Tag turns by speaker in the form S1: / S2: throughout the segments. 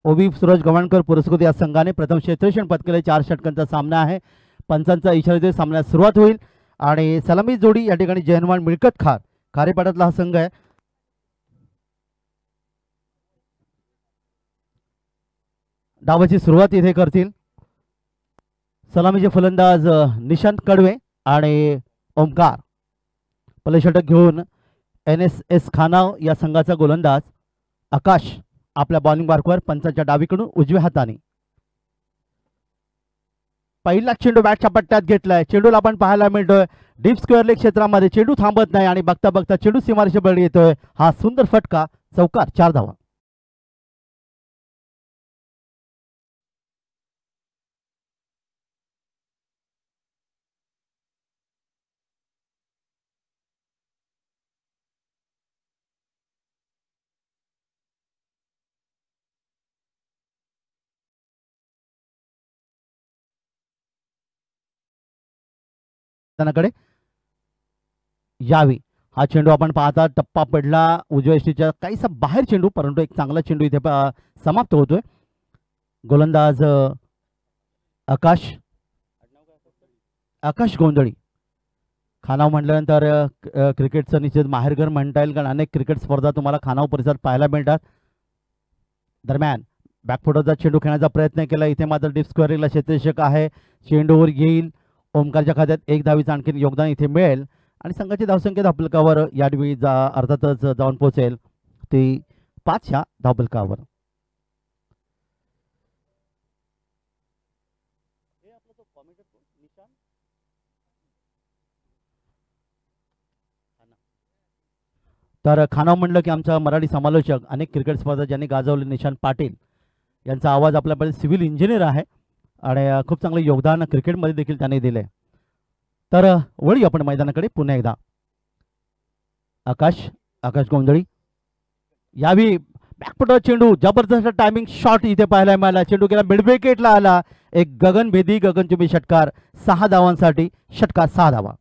S1: ओबी सूरज गव्हाणकर पुरस्कृत या संघाने प्रथम क्षेत्ररक्षण पटकावले. 4 षटकांचा सामना आहे. पंचांचा इशाऱ्याने सामन्यात सुरुवात होईल आणि सलामी जोडी या ठिकाणी जयनवान मिळकतखार खारेपाड्यातला हा संघ आहे. डावाची सुरुवात इथे करतील सलामीचे फलंदाज निशांत कडवे आणि ओमकार. पहिले षटक घेऊन NSS खानाव या संघाचा गोलंदाज आकाश आपल्या बॉलिंग मार्कवर पंचांच्या डावीकडून उजव्या हाताने. पहिला चेंडू बॅटच्या पट्ट्यात घेतलाय. चेंडूला आपण पाहायला मिळतोय डीप स्क्वेअर लेग क्षेत्रामध्ये. चेंडू थांबत नाही आणि बघता बघता चेंडू सीमारेषे बळी येतोय. हा सुंदर फटका, चौकार, 4 धावा. कडे यावी. हा चेंडू आपण पाहता टप्पा पडला उजव्या यष्टीच्या काहीसा बाहेर चेंडू, परंतु एक चांगला चेंडू इथे समाप्त होतोय. गोलंदाज आकाश गोंधळी. खानाव म्हटल्यानंतर क्रिकेटचं निश्चित माहेरघर म्हणता येईल, कारण अनेक क्रिकेट स्पर्धा तुम्हाला खानाव परिसरात पाहायला मिळतात. दरम्यान बॅकफुटरचा चेंडू खेळण्याचा प्रयत्न केला. इथे मात्र डीप स्क्वेअरिंगला क्षेत्ररक्षक आहे. चेंडूवर येईल. ओमकारच्या खात्यात 1 धावीचं आणखीन योगदान इथे मिळेल आणि संघाची धावसंख्या धावफलकावर यावेळी अर्थातच जाऊन पोहोचेल ती 5 ह्या धावफलकावर. तर खानाव म्हणलं की आमचा मराठी समालोचक, अनेक क्रिकेट स्पर्धा ज्यांनी गाजवले, निशांत पाटील यांचा आवाज आपल्याकडे सिव्हिल इंजिनियर आहे आणि खूप चांगले योगदान क्रिकेटमध्ये देखील त्यांनी दिले. तर वळी आपण मैदानाकडे पुन्हा एकदा. आकाश गोंधळी. यावी बॅकफुटर चेंडू, जबरदस्त टायमिंग शॉट इथे पाहायला मिळाला. चेंडू गेला मिड विकेटला आला. एक गगनभेदी गगनचुंबी षटकार, 6 धावांसाठी. षटकार 6 धावा.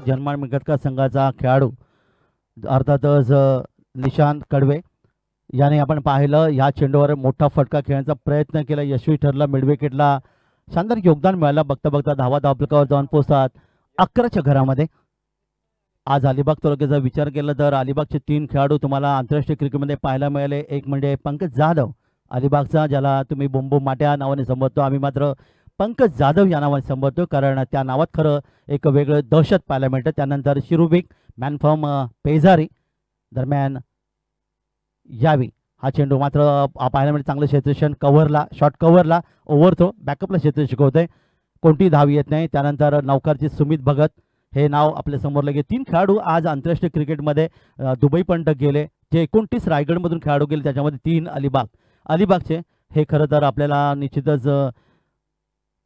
S1: जनमान मिळकतकर संघाचा खेळाडू अर्थातच निशांत कडवे याने आपण पाहिलं या चेंडूवर मोठा फटका खेळण्याचा प्रयत्न केला, यशस्वी ठरला. मिड विकेटला शानदार योगदान मिळालं. बघता बघता धावा धावफलकावर जाऊन पोहोचतात 11च्या घरामध्ये. आज अलिबाग तालुक्याचा विचार केला तर अलिबागचे 3 खेळाडू तुम्हाला आंतरराष्ट्रीय क्रिकेटमध्ये पाहायला मिळाले. एक म्हणजे पंकज जाधव अलिबागचा, ज्याला तुम्ही बोंबो माट्या नावाने संबोधतो. आम्ही मात्र पंकज जाधव या नावाने संबोधतो, कारण त्या नावात खरं एक वेगळं दहशत पाहायला मिळतं. त्यानंतर शिरुबिक मॅन फ्रॉम पेजारी. दरम्यान यावी हा चेंडू मात्र पाहायला मिळतं चांगलं क्षेत्ररक्षण, कव्हरला, शॉर्ट कव्हरला, ओव्हर थ्रो, बॅकअपला क्षेत्ररक्षक होते. कोणती धाव येत नाही. त्यानंतर नौकारची सुमित भगत हे नाव आपल्या समोर लगे. 3 खेळाडू आज आंतरराष्ट्रीय क्रिकेटमध्ये दुबईपर्यंत गेले. जे 29 रायगडमधून खेळाडू गेले त्याच्यामध्ये 3 अलिबागचे. हे खरं तर आपल्याला निश्चितच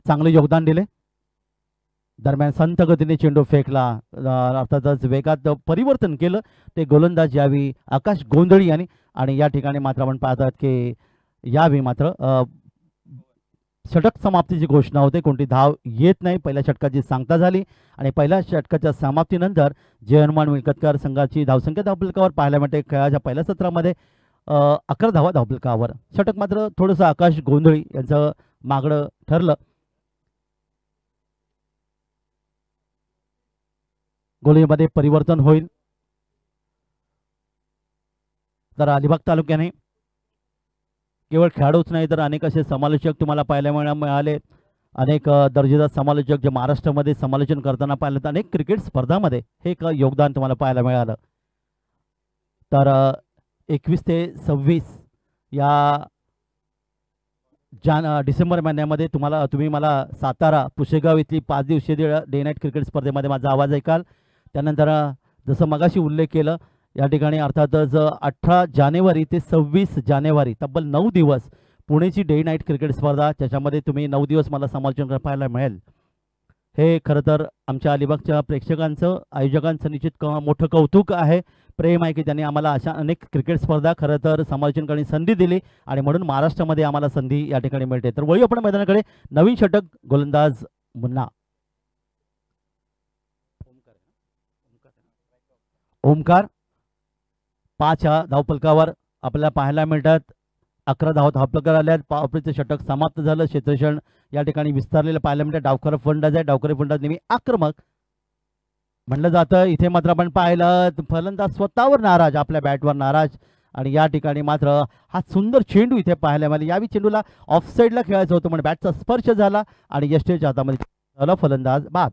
S1: चांगले योगदान दिले. दरम्यान संत गतीने चेंडू फेकला, अर्थातच वेगात परिवर्तन केलं ते गोलंदाज यावी आकाश गोंधळी यांनी. आणि या ठिकाणी मात्र आपण पाहतात की यावी मात्र षटक समाप्तीची घोषणा होते. कोणती धाव येत नाही. पहिल्या षटकाची सांगता झाली आणि पहिल्या षटकाच्या समाप्तीनंतर जयहनुमान मिळकतकर संघाची धावसंख्या धावफलकावर पाहायला मिळते. खेळाच्या पहिल्या सत्रामध्ये 11 धावा धावफलकावर. षटक मात्र थोडंसं आकाश गोंधळी यांचं मागणं ठरलं. गोलंदाजीमध्ये परिवर्तन होईल. तर अलिबाग तालुक्याने केवळ खेळाडूच नाही तर अनेक असे समालोचक तुम्हाला पाहायला मिळाले. अनेक दर्जेदार समालोचक जे महाराष्ट्रामध्ये समालोचन करताना पाहिलं, तर अनेक क्रिकेट स्पर्धामध्ये हे एक योगदान तुम्हाला पाहायला मिळालं. तर 21 ते 26 या डिसेंबर महिन्यामध्ये तुम्ही मला सातारा पुशेगाव इथली 5 दिवसीय डे नाईट क्रिकेट स्पर्धेमध्ये माझा आवाज ऐकाल. त्यानंतर जसं मगाशी उल्लेख केलं, या ठिकाणी अर्थातच 18 जानेवारी ते 26 जानेवारी तब्बल 9 दिवस पुणेची डे नाईट क्रिकेट स्पर्धा, त्याच्यामध्ये तुम्ही 9 दिवस मला समालोचन पाहायला मिळेल. हे खरं तर आमच्या अलिबागच्या प्रेक्षकांचं, आयोजकांचं निश्चित मोठं कौतुक आहे, प्रेम आहे की त्यांनी आम्हाला अशा अनेक क्रिकेट स्पर्धा खरं तर समालोचन करण्याची संधी दिली आणि म्हणून महाराष्ट्रामध्ये आम्हाला संधी या ठिकाणी मिळते. तर वळू आपण मैदानाकडे. नवीन षटक गोलंदाज मुन्ना. ओमकार 5 धावफलकावर आपल्याला पाहायला मिळतात. 11 धावफलकावर आल्यात. पॉवरचे षटक समाप्त झालं. क्षेत्ररक्षण या ठिकाणी विस्तारलेलं पाहायला मिळतं. डावखुरा फलंदाज आहे. डावखुरा फलंदाज नेहमी आक्रमक म्हणलं जातं. इथे मात्र आपण पाहिलं फलंदाज स्वतःवर नाराज, आपल्या बॅटवर नाराज आणि या ठिकाणी मात्र हा सुंदर चेंडू इथे पाहायला मिळाला. यावी चेंडूला ऑफसाईडला खेळायचं होतं म्हणजे बॅटचा स्पर्श झाला आणि यष्टीच्या हातामध्ये झाला, फलंदाज बाद.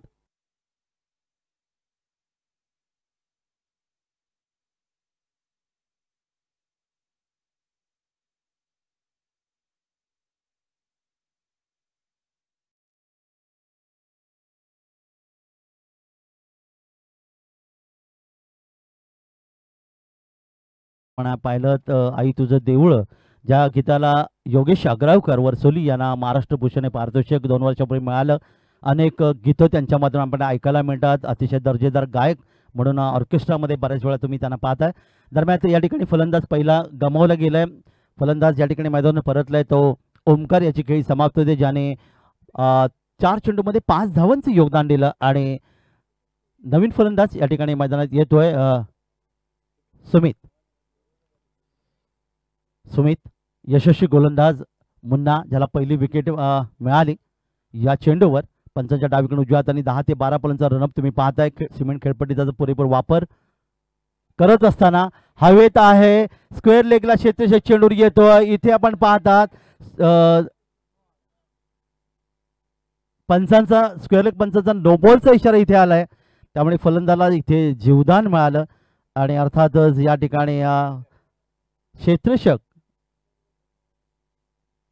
S1: पण पाहिलं तर आई तुझं देऊळ, ज्या गीताला योगेश अग्रावकर वर्सोली यांना महाराष्ट्र भूषण हे पारितोषिक 2 वर्षापूर्वी मिळालं. अनेक गीतं त्यांच्यामधून आपण ऐकायला मिळतात. अतिशय दर्जेदार गायक म्हणून ऑर्केस्ट्रामध्ये बऱ्याच वेळा तुम्ही त्यांना पाहताय. दरम्यान या ठिकाणी फलंदाज पहिला गमावला गेलाय. फलंदाज या ठिकाणी मैदानावर परतलाय तो ओमकार. याची खेळी समाप्त होते, ज्याने 4 चेंडूमध्ये 5 धावांचं योगदान दिलं आणि नवीन फलंदाज या ठिकाणी मैदानात येतोय सुमित. सुमित यशस्वी गोलंदाज मुन्ना, ज्याला पहिली विकेट मिळाली या चेंडूवर. पंचांच्या डावीकडून उजव्या हाताने 10 ते 12 पर्यंतचा रनअप तुम्ही पाहताय. सिमेंट खेळपट्टीचा पुरेपूर वापर करत असताना हवेत आहे. स्क्वेअर लेगला क्षेत्ररक्षक चेंडूर येतो. इथे आपण पाहतात पंचांचा, स्क्वेअर लेग पंचांचा नो बॉलचा इशारा इथे आलाय, त्यामुळे फलंदाला इथे जीवदान मिळालं आणि अर्थातच या ठिकाणी क्षेत्ररक्षक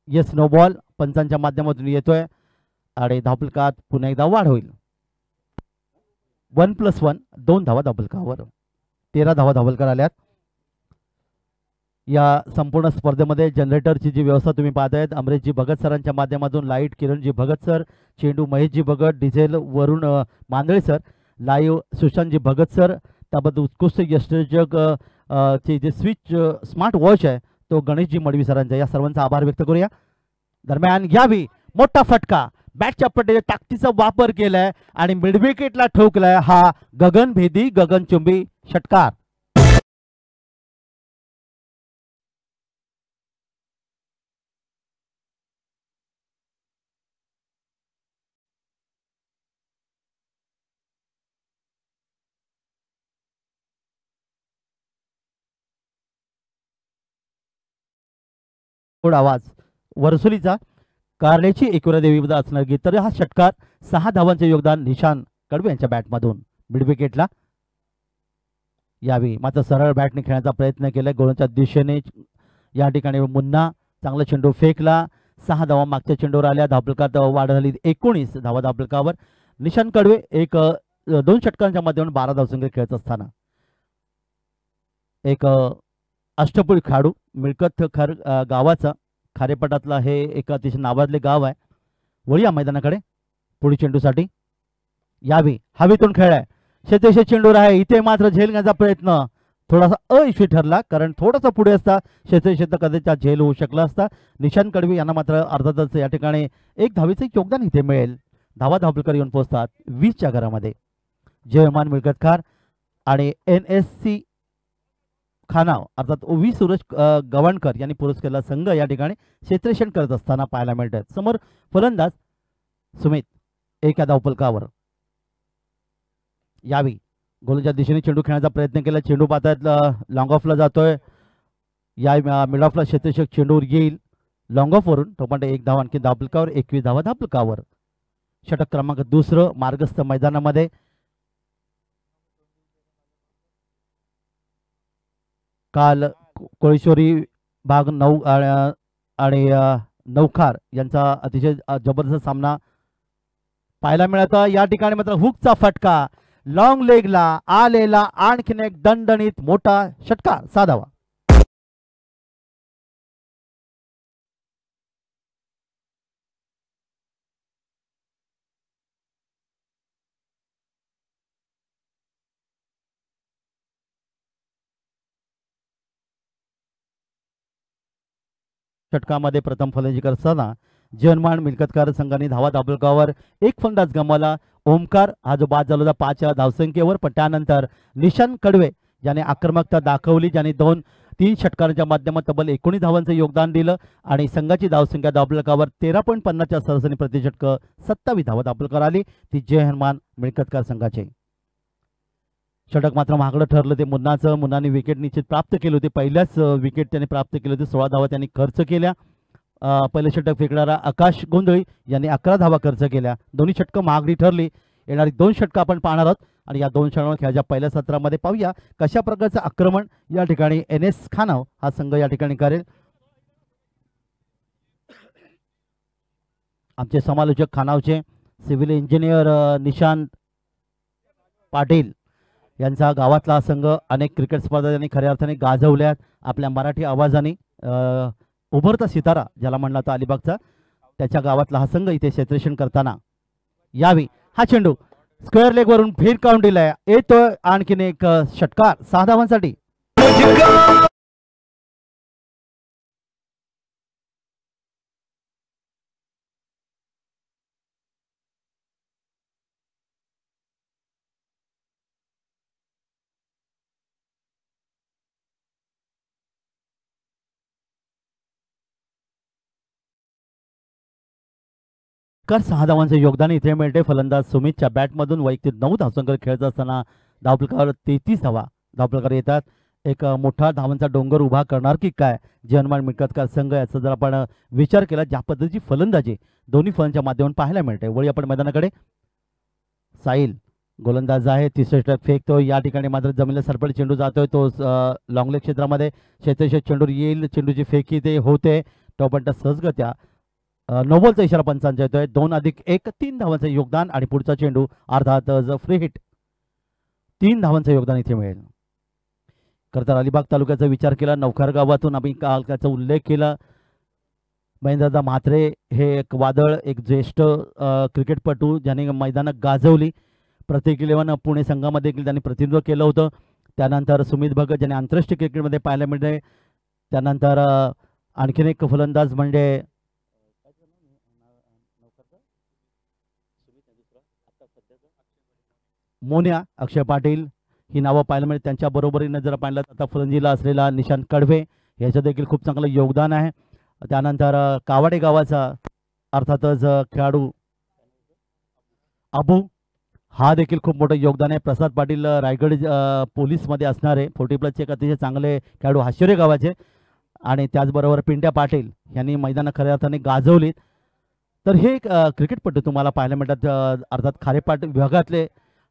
S1: येस नो बॉल पंचांच्या माध्यमातून येतोय आणि धावफलकात पुन्हा एकदा वाढ होईल. 1+1 2 धावा धावफलकावर. 13 धावा धावफलकार आल्यात. या संपूर्ण स्पर्धेमध्ये जनरेटरची जी व्यवस्था तुम्ही पाहतायत अमरेशजी भगत सरांच्या माध्यमातून. लाईट किरणजी भगत सर, चेंडू महेशजी भगत, डिझेल वरुण Mandale sir, live सुशांतजी Bhagat sir, त्याबद्दल उत्कृष्ट यष्टीरक्षक चे जे स्विच स्मार्ट वॉच आहे तो गणेशजी मडवी सरांचा. या सर्वांचा आभार व्यक्त करूया. दरम्यान यावी मोठा फटका, बॅटच्या पट्टीच्या ताकदीचा वापर केलाय आणि मिड विकेटला ठोकलाय हा गगनभेदी गगनचुंबी षटकार. आवाज वरसुलीचा कारल्याची एकविरा देवी असणार गीत. तर हा षटकार 6 धावांचे योगदान निशान कडवे यांच्या बॅटमधून मिड विकेटला. यावी मात्र सरळ बॅटने खेळण्याचा प्रयत्न केलाय गोलच्या दिशेने. या ठिकाणी मुन्ना चांगला चेंडू फेकला. 6 धावा मागच्या चेंडूवर आल्या. धावफलकात वाढ झाली 19 धावा धावफलकावर. निशान कडवे 2 षटकांच्या माध्यमातून 12 धावसंख्या खेळत असताना एक अष्टपुरी खेळाडू, मिळकत खर गावाचा, खारेपाटातला हे एक अतिशय नावाजले गाव आहे. वळूया मैदानाकडे पुढील चेंडूसाठी. यावी हवेतून खेळाय, क्षेत्ररक्षक चेंडूवर आहे. इथे मात्र झेल घेण्याचा प्रयत्न थोडासा अयशस्वी ठरला, कारण थोडासा पुढे असता क्षेत्ररक्षक कदाचित झेल होऊ शकला असता. निशांत कडवी यांना मात्र अर्थातच या ठिकाणी 1 धावेचे योगदान इथे मिळेल. धावा धावफलकार येऊन पोहोचतात 20च्या घरामध्ये. जयमान मिळकतकार आणि NSC खानाव अर्थात ओवी सूरज गव्हाणकर यांनी पुरस्कारला संघ या ठिकाणी क्षेत्ररक्षण करत असताना पाहायला मिळतात. समोर फलंदाज सुमित 1 धावफलकावर. यावी गोलच्या दिशेने चेंडू खेळण्याचा प्रयत्न केला. चेंडू पाहतायत लॉंग ऑफला जातोय. या मिड ऑफला क्षेत्ररक्षक चेंडूवर येईल लॉंग ऑफवरून. तो पण 1 धाव आणखी धावफलकावर. 21 धावा धावफलकावर. षटक क्रमांक 2 मार्गस्थ मैदानामध्ये. काल कोळेश्वरी भाग 9 आणि नौखार यांचा अतिशय जबरदस्त सामना पाहायला मिळाला. या ठिकाणी मात्र हुकचा फटका लॉंग लेगला आलेला, आणखीन एक दणदणीत मोठा षटकार 6 धावा. षटकामध्ये प्रथम फलंदाजी करताना जनमान मिळकतकार संघाने धावा दाबलकावर एक फलंदाज गमावला. ओमकार हा जो बाद झाला होता 5 धावसंख्येवर, पण त्यानंतर निशांत कडवे ज्याने आक्रमकता दाखवली, ज्याने 2-3 षटकारांच्या माध्यमात तब्बल 19 धावांचं योगदान दिलं आणि संघाची धावसंख्या दाबलकावर 13.50च्या सरासरी प्रति षटक 27 धावा दाबलकर आली, ती जय हनुमान मिळकतकार संघाचे. षटक मात्र महागडं ठरलं ते मुन्नाचं. मुन्नाने विकेट निश्चित प्राप्त केली होती, पहिल्याच विकेट त्याने प्राप्त केली होती. 16 धावा त्यांनी खर्च केल्या. पहिलं षटक फेकणारा आकाश गोंधळी यांनी 11 धावा खर्च केल्या. दोन्ही षटकं महागडी ठरली. येणारी 2 षटकं आपण पाहणार आहोत आणि या 2 षटकांवर खेळाच्या पहिल्या सत्रामध्ये पाहूया कशा प्रकारचं आक्रमण या ठिकाणी NS खानाव हा संघ या ठिकाणी करेल. आमचे समालोचक खानावचे सिव्हिल इंजिनियर निशांत पाटील यांचा गावातला हा संघ अनेक क्रिकेट स्पर्धा त्यांनी खऱ्या अर्थाने गाजवल्यात आपल्या मराठी आवाजाने. उभरता सितारा ज्याला म्हणला होता अलिबागचा, त्याच्या गावातला हा संघ इथे क्षेत्ररक्षण करताना. यावी हा चेंडू स्क्वेअर लेग वरून फेर काउंट दिलाय, येतोय आणखीन एक षटकार 6 धावांसाठी. कर 6 धावांचं योगदान इथे मिळते. फलंदाज सुमितच्या बॅटमधून वैयक्तिक 9 धावसंख्या खेळत असताना धावफलकावर 33 धावा धावफलकार येतात. एक मोठा धावांचा डोंगर उभा करणार की काय जनमान मिळकतकार संघ, याचा जर आपण विचार केला ज्या पद्धतीची फलंदाजी दोन्ही फलंदाच्या माध्यमातून पाहायला मिळते. वळी आपण मैदानाकडे. साहिल गोलंदाज आहे, तिसरे षटक फेकतो. या ठिकाणी मात्र जमिनीला सरपट चेंडू जातोय, तो लॉंगलेग क्षेत्रामध्ये क्षेत्रक्षेत्र चेंडू येईल, चेंडूची फेकी ते होते. टॉपंटा सहजगत्या नोबलचा इशारा पंचांचा येतोय. 2+1 3 धावांचं योगदान आणि पुढचा चेंडू अर्थातच फ्री हिट. 3 धावांचं योगदान इथे मिळेल. खरं तर अलिबाग तालुक्याचा विचार केला, नवखार गावातून आम्ही काल त्याचा उल्लेख केला. महेंद्रदा म्हात्रे हे एक वादळ, एक ज्येष्ठ क्रिकेटपटू ज्याने मैदानात गाजवली. प्रत्येक 11 पुणे संघामध्ये त्यांनी प्रतिनिधित्व केलं होतं. त्यानंतर सुमित भगत ज्याने आंतरराष्ट्रीय क्रिकेटमध्ये पाहायला मिळते. त्यानंतर आणखीन एक फलंदाज म्हणजे मोन्या अक्षय पाटील, ही नावं पाहायला मिळते. त्यांच्या बरोबरीनं जर पाहिलं तर आता फलंदाजीला असलेला निशांत कडवे याचं देखील खूप चांगलं योगदान आहे. त्यानंतर कावाडे गावाचा अर्थातच खेळाडू अबू, हा देखील खूप मोठं योगदान आहे. प्रसाद पाटील रायगड पोलीसमध्ये असणारे 40+ एक अतिशय चांगले खेळाडू हाशेरे गावाचे. आणि त्याचबरोबर पिंट्या पाटील यांनी मैदानं खऱ्या अर्थाने गाजवलीत. तर हे क्रिकेटपटू तुम्हाला पाहायला मिळतात अर्थात खारेपाट विभागातले.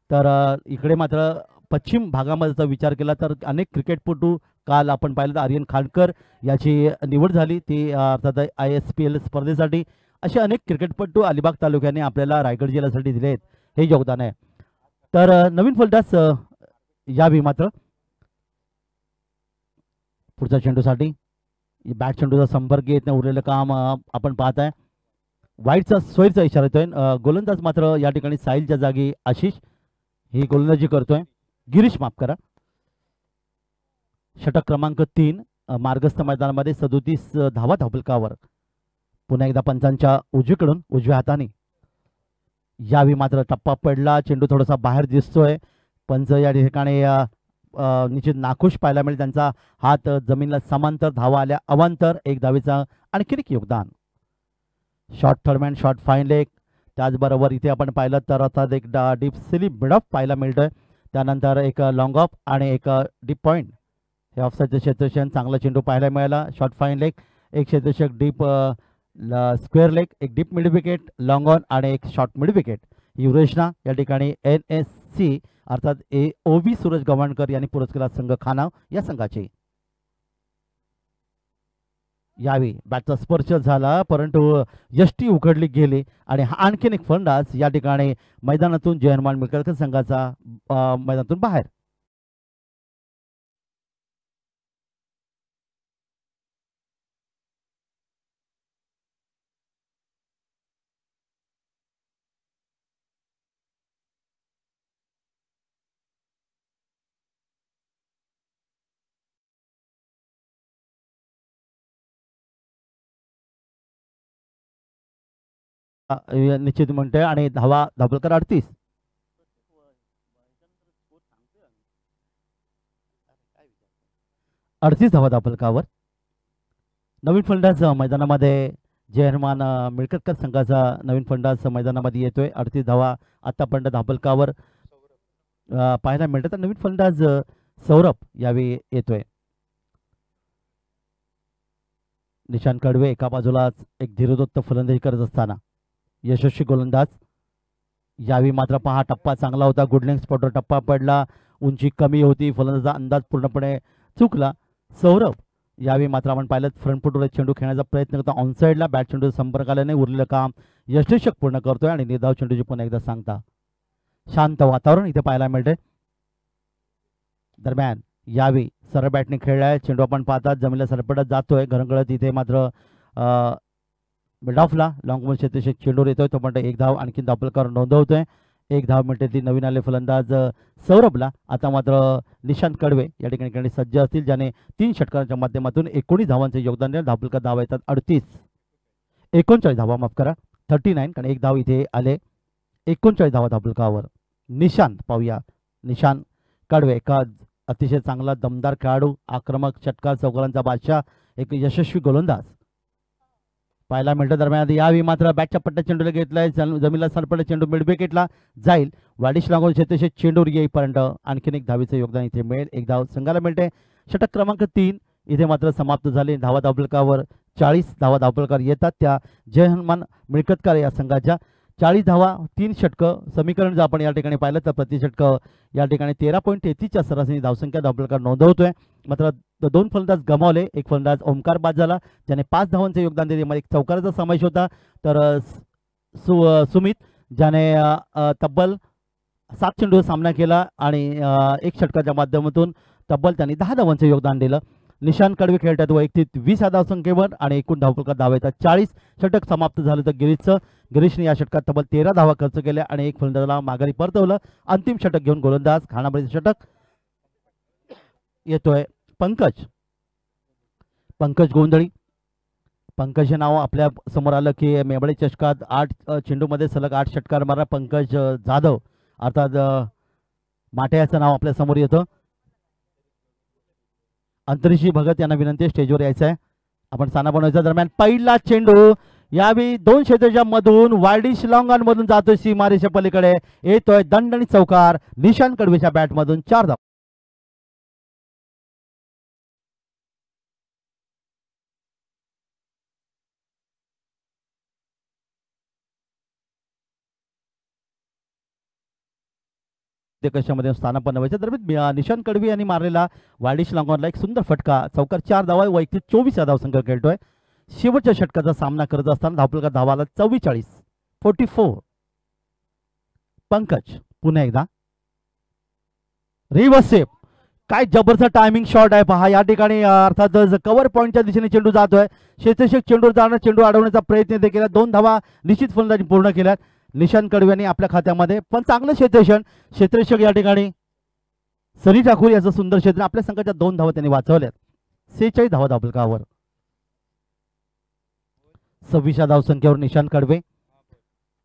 S1: तर इकडे मात्र पश्चिम भागामध्ये विचार केला तर अनेक क्रिकेटपटू, काल आपण पाहिलं तर आर्यन खांडकर याची निवड झाली ती अर्थात ISPL स्पर्धेसाठी. असे अनेक क्रिकेटपटू अलिबाग तालुक्याने आपल्याला रायगड जिल्ह्यासाठी दिले आहेत, हे योगदान आहे. तर नवीन फलंदाज यावी मात्र पुढच्या चेंडूसाठी बॅट चेंडूचा संपर्क येत नाही, उरलेलं काम आपण पाहत आहे. वाईटचा सोयीचा इशारा येतोय. गोलंदाज मात्र या ठिकाणी साहिलच्या जागी आशिष ही गोलंदाजी करतोय. गिरीश माफ करा. षटक क्रमांक 3 मार्गस्थ मैदानामध्ये 37 धावा धावफलकावर. पुन्हा एकदा पंचांच्या उजवीकडून उजव्या हाताने यावी मात्र टप्पा पडला, चेंडू थोडासा बाहेर दिसतोय. पंच या ठिकाणी निश्चित नाखुश पाहायला मिळेल. त्यांचा हात जमिनीला समांतर, धावा आल्या अवांतर. 1 धावेचा आणखी एक योगदान. Short third man, short fine leg. त्याचबरोबर इथे आपण पाहिलं तर अर्थात एक डीप स्लिप मिड ऑफ पाहायला मिळतोय. त्यानंतर एक लॉंग ऑफ आणि एक डीप पॉईंट. हे ऑफसाईडचं क्षेत्रक्षण चांगला चेंडू पाहायला मिळाला. शॉर्ट फाईन लेग, एक क्षेत्रक्षक डीप स्क्वेअर लेग, एक deep mid wicket, long on आणि एक शॉर्ट मिड विकेट. ही रचना या ठिकाणी NSC अर्थात OB सूरज गव्हाणकर यांनी पुरस्कार संघ खानाव या संघाची. यावी बॅटचा स्पर्श झाला परंतु यष्टी उघडली गेली आणि आणखीन एक फलंदाज या ठिकाणी मैदानातून जय हनुमान मिळकतकर संघाचा मैदानातून बाहेर. निश्चित म्हणतोय आणि धावलकर 38. 38 धावा धावलकावर. नवीन फलंदाज मैदानामध्ये जयहनुमान मिळकतकर संघाचा नवीन फलंदाज मैदानामध्ये येतोय. 38 धावा आतापर्यंत धावलकावर पाहायला मिळतात. तर नवीन फलंदाज सौरभ यावेळी येतोय. निशांत कडवे एका बाजूलाच एक धीरदत्त फलंदाजी करत असताना यशस्वी गोलंदाज. यावेळी मात्र पहा टप्पा चांगला होता. गुडलिंग स्पॉटवर टप्पा पडला. उंची कमी होती. फलंदाजाचा अंदाज पूर्णपणे चुकला. सौरभ यावेळी मात्र आपण पाहिलं फ्रंट फुटवर चेंडू खेळण्याचा प्रयत्न करतो. ऑनसाईडला बॅट चेंडू संपर्क आल्याने उरलेलं काम यशस्वी पूर्ण करतोय आणि निर्धाव चेंडूची पुन्हा एकदा सांगता. शांत वातावरण इथे पाहायला मिळते. दरम्यान यावेळी सरळ बॅटने खेळलाय चेंडू आपण पाहतात जमिनीला सरपटत जातोय. घरंगळत इथे मात्र मिड ऑफला लॉंग क्षेत्रक्षक चेंडूवर येतोय. तो म्हणतो एक धाव आणखी धावलकावर नोंदवतोय. एक धाव मिळते ती नवीन आले फलंदाज सौरभला. आता मात्र निशांत कडवे या ठिकाणी खेळणे सज्ज असतील ज्याने 3 षटकांच्या माध्यमातून 19 धावांचे योगदान दिले. धावलकर धावा येतात 39 धावा माफ करा 39 कारण एक धाव इथे आले. 39 धावा धावलकावर. निशांत पाहूया. निशांत कडवे का अतिशय चांगला दमदार खेळाडू, आक्रमक षटकार चौकारांचा बादशाह, एक यशस्वी गोलंदाज पाहायला मिळतं. दरम्यान यावेळी मात्र बॅटच्या पट्ट्या चेंडूला घेतलाय. जमिनीला सरपडे चेंडू मिड विकेटला जाईल. वाडिश लागून क्षेत्रक्षक चेंडूवर येईपर्यंत आणखीन एक धावीचं योगदान इथे मिळेल. एक धाव संघाला मिळते. षटक क्रमांक 3 इथे मात्र समाप्त झाले. धावा धावलकावर 40 धावा धावलकार येतात त्या जय हनुमान मिळकतकर या संघाच्या. 40 धावा 3 षटकं समीकरण जर आपण या ठिकाणी पाहिलं तर प्रति षटक या ठिकाणी 13.33च्या सरासरी धावसंख्या धावलकार नोंदवतोय. मात्र 2 फलंदाज गमावले. एक फलंदाज ओमकार बाद झाला ज्याने 5 धावांचे योगदान दिले. मध्ये एक चौकाराचा समावेश होता. तर सुमित ज्याने तब्बल 7 चेंडूवर सामना केला आणि 1 षटकाच्या माध्यमातून तब्बल त्यांनी 10 धावांचे योगदान दिलं. निशांत कडवे खेळतात वैयक्तिक 20 या धावसंख्येवर आणि एकूण धावलकार धावा येतात 40. षटक समाप्त झालं तर गिरीशने या षटकात तब्बल 13 धावा खर्च केल्या आणि एक फलंदाजाला माघारी परतवलं. अंतिम षटक घेऊन गोलंदाज खानाबळीचं षटक येतोय पंकज गोंधळी. पंकज हे नाव आपल्या समोर आलं की मेबळे चषकात 8 चेंडूमध्ये सलग 8 षटकार मारा पंकज जाधव अर्थात माटे याचं नाव आपल्या समोर येतं. अंतरीशी भगत यांना विनंती स्टेजवर यायचं आहे. आपण साना बनवायचा. दरम्यान पहिला चेंडू यावेळी 2 क्षेत्राच्या मधून वायडिश लॉंगॉन मधून जातोय सीमारेषे पलीकडे येतोय. दणदणीत चौकार निशांत कडवेच्या बॅटमधून 4 धावा. कशामध्ये स्थानापन्न व्हायचं. दरम्यान निशांत कडवे यांनी मारलेला वायडिश लॉंगॉनला एक सुंदर फटका चौकार 4 धावा वैयक्तिक 24 या धावसंख्या खेळतोय. शेवटच्या षटकाचा सामना करत असताना धावलकार धावाला 44. पंकज पुन्हा एकदा रिव्हर्स सेप. काय जबरदस्त टायमिंग शॉट आहे पहा या ठिकाणी. अर्थात कव्हर पॉईंटच्या दिशेने चेंडू जातोय. क्षेत्रक्षक चेंडूवर जाणार चेंडू अडवण्याचा प्रयत्न ते केला. 2 धावा निश्चित फलंदाजी पूर्ण केल्यात निशांत कडवे यांनी आपल्या खात्यामध्ये. पण चांगलं क्षेत्रक्षक या ठिकाणी सनी ठाकूर याचं सुंदर क्षेत्र आपल्या संघाच्या 2 धावा त्यांनी वाचवल्यात. 46 धावा धावलकावर. 26 धावसंख्येवर निशांत कडवे.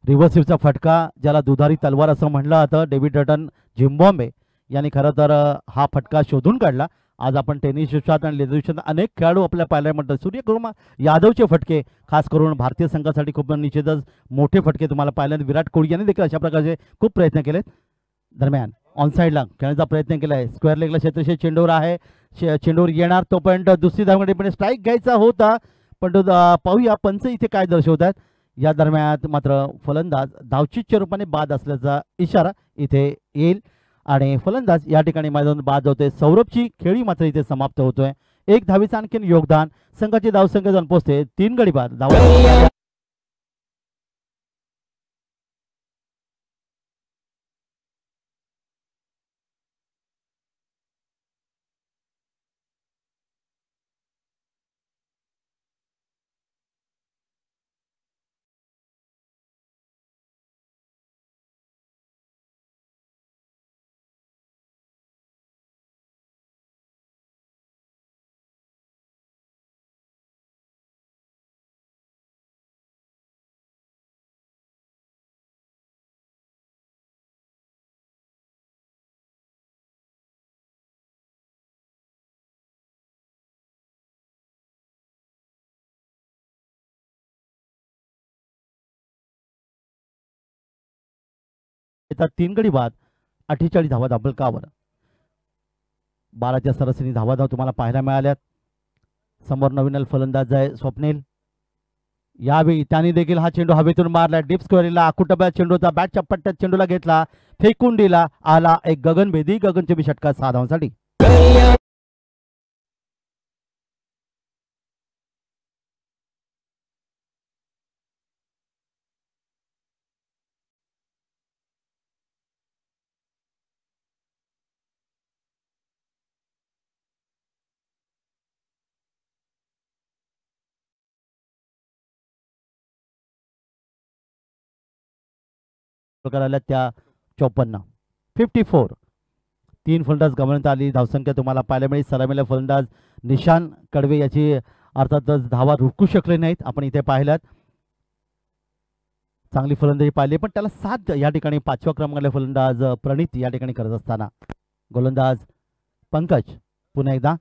S1: रिव्हर्सिव्हचा फटका ज्याला दुधारी तलवार असं म्हणलं जातं. डेव्हिड रटन झिम्बाब्वे यांनी खरं तर हा फटका शोधून काढला. आज आपण टेनिस विश्वात आणि लेदर विश्वात अनेक खेळाडू आपल्या पाहायला म्हणतात. सूर्यकुमार यादवचे फटके खास करून भारतीय संघासाठी खूप निश्चितच मोठे फटके तुम्हाला पाहिलं. विराट कोहली यांनी देखील अशा प्रकारचे खूप प्रयत्न केलेत. दरम्यान ऑनसाईडला खेळण्याचा प्रयत्न केलाय. स्क्वेअर लेगला क्षेत्रक्षक चेंडूवर आहे. चेंडूवर येणार तोपर्यंत दुसरी धावमध्ये स्ट्राईक घ्यायचा होता पण पाहूया पंच इथे काय दर्शवतात. या दरम्यान मात्र फलंदाज धावचीच्या रूपाने बाद असल्याचा इशारा इथे येईल आणि फलंदाज या ठिकाणी मैदान बाद होते. सौरभची खेळी मात्र इथे समाप्त होतोय. 1 धावीचं आणखीन योगदान संघाची धावसंख्या जाऊन पोहोचते 3 गडी बाद धावा. येतात 3 गडी बाद 48 धावा धाबलकावर. 12च्या सरासरी धावा तुम्हाला पाहायला मिळाल्यात. समोर नवीन फलंदाज आहे स्वप्नील. यावेळी त्याने देखील हा चेंडू हवेतून मारला. डीप स्क्वेअरला आकुटब्या चेंडूचा बॅटच्या पट्ट्यात चेंडूला घेतला, फेकून दिला, आला एक गगनभेदी गगनचेबी षटकार 6 धावांसाठी. आल्या त्या 54. 54. 3 फलंदाज गमवण्यात आली. धावसंख्या तुम्हाला पाहायला मिळेल. सलामीला फलंदाज निशान कडवे याची अर्थातच धावा रोखू शकले नाहीत. आपण इथे पाहिल्यात चांगली फलंदाजी पाहिली, पण त्याला साथ या ठिकाणी 5व्या क्रमांकाला फलंदाज प्रणित या ठिकाणी करत असताना गोलंदाज पंकज पुन्हा एकदा.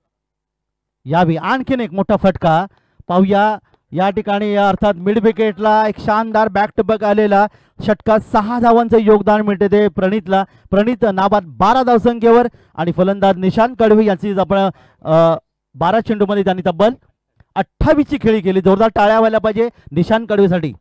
S1: यावी आणखीन एक मोठा फटका पाहूया या ठिकाणी. अर्थात मिड विकेटला एक शानदार बॅक टू बॅक आलेला षटकार. 6 धावांचं योगदान मिळते ते प्रणितला. प्रणित नाबाद 12 धावसंख्येवर आणि फलंदाज निशान कडवे यांची आपण 12 चेंडूमध्ये त्यांनी तब्बल 28ची खेळी केली. जोरदार टाळ्या व्हायला पाहिजे निशान कडवेसाठी.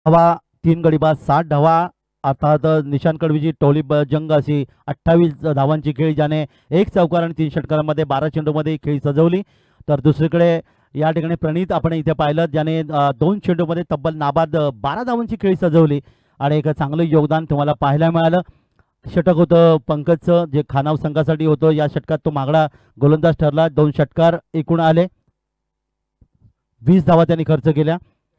S1: धावा 3 गडी बाद 60 धावा. अर्थात निशान कडवीची टोली जंग अशी 28 धावांची खेळी, ज्याने 1 चौकार आणि 3 षटकारांमध्ये 12 चेंडूमध्ये खेळी सजवली. तर दुसरीकडे या ठिकाणी प्रणित आपण इथे पाहिलं, ज्याने 2 चेंडूमध्ये तब्बल नाबाद 12 धावांची खेळी सजवली आणि एक चांगलं योगदान तुम्हाला पाहायला मिळालं. षटक होतं पंकजचं, जे खानाव संघासाठी होतं. या षटकात तो मागडा गोलंदाज ठरला. 2 षटकार एकूण आले. 20 धावा त्यांनी खर्च केल्या.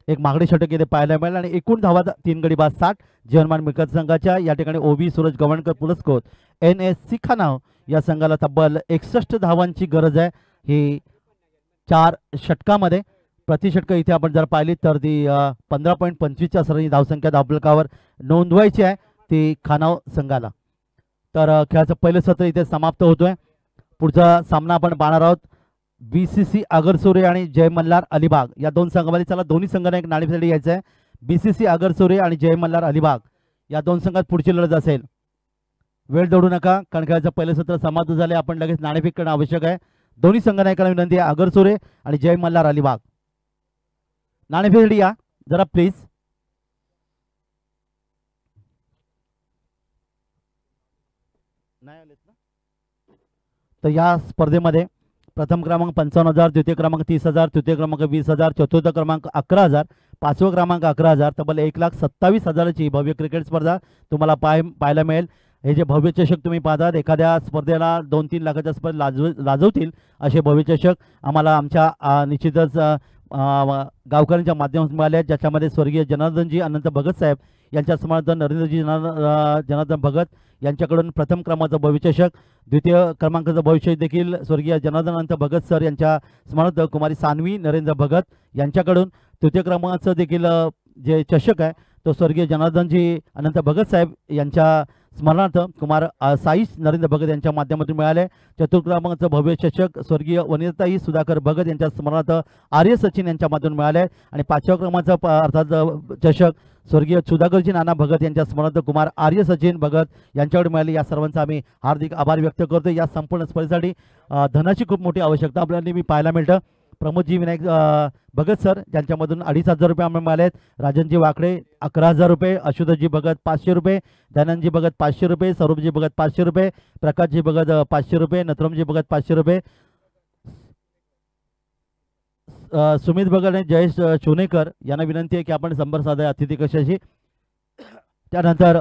S1: एक मागणी षटक इथे पाहायला मिळालं आणि एकूण धावा 3 गडी बाद 60. जीवनमान मिळकत संघाच्या या ठिकाणी ओबी सूरज गवणकर पुरस्कृत NSC खानाव या संघाला तब्बल 61 धावांची गरज आहे. ही 4 षटकामध्ये प्रति षटक इथे आपण जर पाहिली तर ती 15.25च्या सरासरी धावसंख्या धावफलकावर नोंदवायची आहे ती खानाव संघाला. तर खेळाचं पहिलं सत्र इथे समाप्त होतोय. पुढचा सामना आपण पाहणार आहोत BCC आगरसोरे आणि जय मल्हार अलिबाग या 2 संघामध्ये. चला दोन्ही संघांना एक नाणेफेक यायचं आहे. BCC आगरसोरे आणि जय मल्हार अलिबाग या 2 संघात पुढची लढत असेल. वेळ दौडू नका, कारण खेळाचं पहिलं सत्र समाप्त झाले. आपण लगेच नाणेफेक करणं आवश्यक आहे. दोन्ही संघांना एकाला विनंती आहे, आगरसोरे आणि जय मल्हार अलिबाग. नाणेफेक या जरा प्लीज. नाही आलेत ना. तर या स्पर्धेमध्ये प्रथम क्रमांक 55,000, द्वितीय क्रमांक 30,000, तृतीय क्रमांक 20,000, चतुर्थ क्रमांक 11,000, 5वा क्रमांक 11,000, तब्बल 1,27,000ची भव्य क्रिकेट स्पर्धा तुम्हाला पाहायला मिळेल. हे जे भव्य चषक तुम्ही पाहतात, एखाद्या स्पर्धेला 2-3 लाखाच्या स्पर्धा लाजवतील असे भव्य चषक आम्हाला आमच्या निश्चितच गावकऱ्यांच्या माध्यमातून मिळाले, ज्याच्यामध्ये स्वर्गीय जनार्दनजी अनंत भगत साहेब यांच्या स्मरणार्थ नरेंद्रजी जनार्दन भगत यांच्याकडून प्रथम क्रमांकाचं भविष्यचषक, द्वितीय क्रमांकाचं भविष्य देखील स्वर्गीय जनार्दन अनंत भगत सर यांच्या स्मरणार्थ कुमारी सान्वी नरेंद्र भगत यांच्याकडून, तृतीय क्रमांकाचं देखील जे चषक आहे तो स्वर्गीय जनार्दनजी अनंत भगत साहेब यांच्या स्मरणार्थ कुमार साईश नरेंद्र भगत यांच्या माध्यमातून मिळाले. चतुर्थ क्रमांकाचं भव्य चषक स्वर्गीय वनिताई सुधाकर भगत यांच्या स्मरणार्थ आर्य सचिन यांच्या माध्यमातून मिळाले. आणि 5व्या क्रमांकाचा अर्थात चषक स्वर्गीय सुधाकरजी नाना भगत यांच्या स्मरणार्थ कुमार आर्य सचिन भगत यांच्याकडे मिळाले. या सर्वांचा आम्ही हार्दिक आभार व्यक्त करतो. या संपूर्ण स्पर्धेसाठी धनाची खूप मोठी आवश्यकता आपल्याला नेहमी पाहायला मिळतं. प्रमोदजी विनायक भगत सर यांच्यामधून 2,500 रुपये आम्हाला मिळाले आहेत. राजनजी वाकडे 11,000 रुपये, अशुतोषजी भगत 500 रुपये, दयानंदजी भगत 500 रुपये, स्वरूपजी भगत 500 रुपये, प्रकाशजी भगत 500 रुपये, नथरमजी भगत 500 रुपये, सुमित भगत आणि जयेश चोनेकर यांना विनंती आहे की आपण संपर्क साधा अतिथी कशाशी. त्यानंतर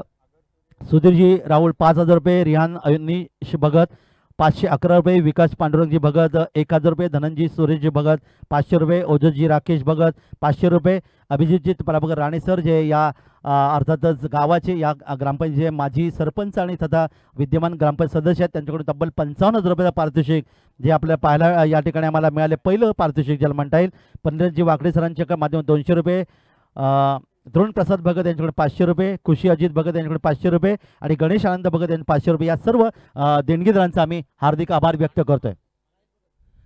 S1: सुधीरजी राहुल 5,000 रुपये, रिहान अनिश भगत 511 रुपये, विकास पांडुरंगजी भगत 1,000 रुपये, धनंजी सुरेशजी भगत 500 रुपये, ओजसजी राकेश भगत 500 रुपये, अभिजितजी प्रभाकर राणे सर जे या अर्थातच गावाचे या ग्रामपंचायत माजी सरपंच आणि तथा विद्यमान ग्रामपंचायत सदस्य आहेत त्यांच्याकडून तब्बल 55,000 रुपयाचं पारितोषिक जे आपल्याला पाहायला या ठिकाणी आम्हाला मिळाले. पहिलं पारितोषिक ज्याला म्हणता येईल. पंडितजी वाकडे सरांच्या माध्यमातून 200 रुपये, द्रोण प्रसाद भगत यांच्याकडे 500 रुपये, खुशी अजित भगत यांच्याकडे 500 रुपये आणि गणेश आनंद भगत यांचे 500 रुपये, या सर्व देणगीदारांचा आम्ही हार्दिक आभार व्यक्त करतोय.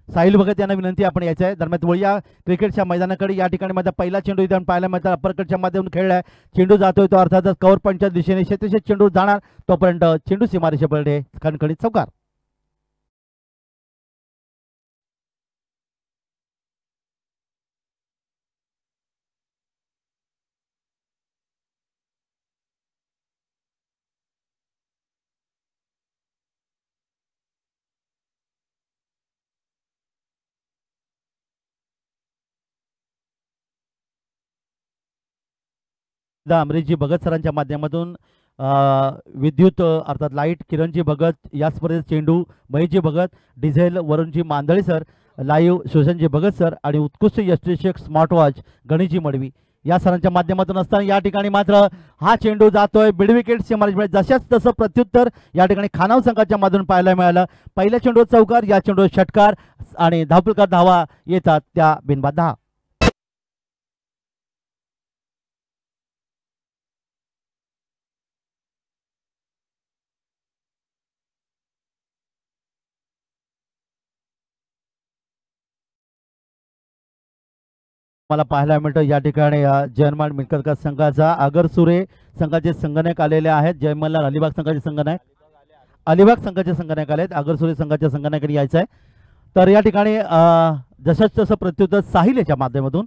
S1: साहिल भगत यांना विनंती आपण यायचं आहे. दरम्यान वळीया क्रिकेटच्या मैदानाकडे या ठिकाणी माझा पहिला चेंडू इथे पाहायला मिळतात. अप्परकटच्या माध्यमातून खेळला आहे. चेंडू जातोय तो अर्थातच कव्हर पॉईंटच्या दिशेने शेतीशेत चेंडू जाणार, तोपर्यंत चेंडू सीमारेषेपर्यंत खणखणीत चौकार. अमरीशजी भगत सरांच्या माध्यमातून विद्युत अर्थात लाईट किरणजी भगत, या स्पर्धेत चेंडू Maheshji Bhagat, diesel Varunji Mandale sir, live Shoshanji Bhagat sir आणि उत्कृष्ट यष्टीशक स्मार्ट वॉच गणेशजी मडवी या सरांच्या माध्यमातून असताना या ठिकाणी मात्र हा चेंडू जातोय मिड विकेट सीमारेषेमध्ये. जशाच तसं प्रत्युत्तर या ठिकाणी खानाव संघाच्या माध्यमातून पाहायला मिळालं. पहिल्या चेंडूवर चौकार, या चेंडूवर षटकार आणि धावफलकात धावा येतात त्या बिनबाद 10. मला पाहायला मिळतं या ठिकाणी जयमान मिळकतकर संघाचा आगरसुरे संघाचे संघनायक आलेले आहेत. जयमल्लाल अलिबाग संघाचे संघनायक, अलिबाग संघाचे संघनायक आलेत. आगरसुरे संघाच्या संघनायकांनी यायचं आहे. तर या ठिकाणी जसंच तसं प्रत्युत्तर साहिल याच्या माध्यमातून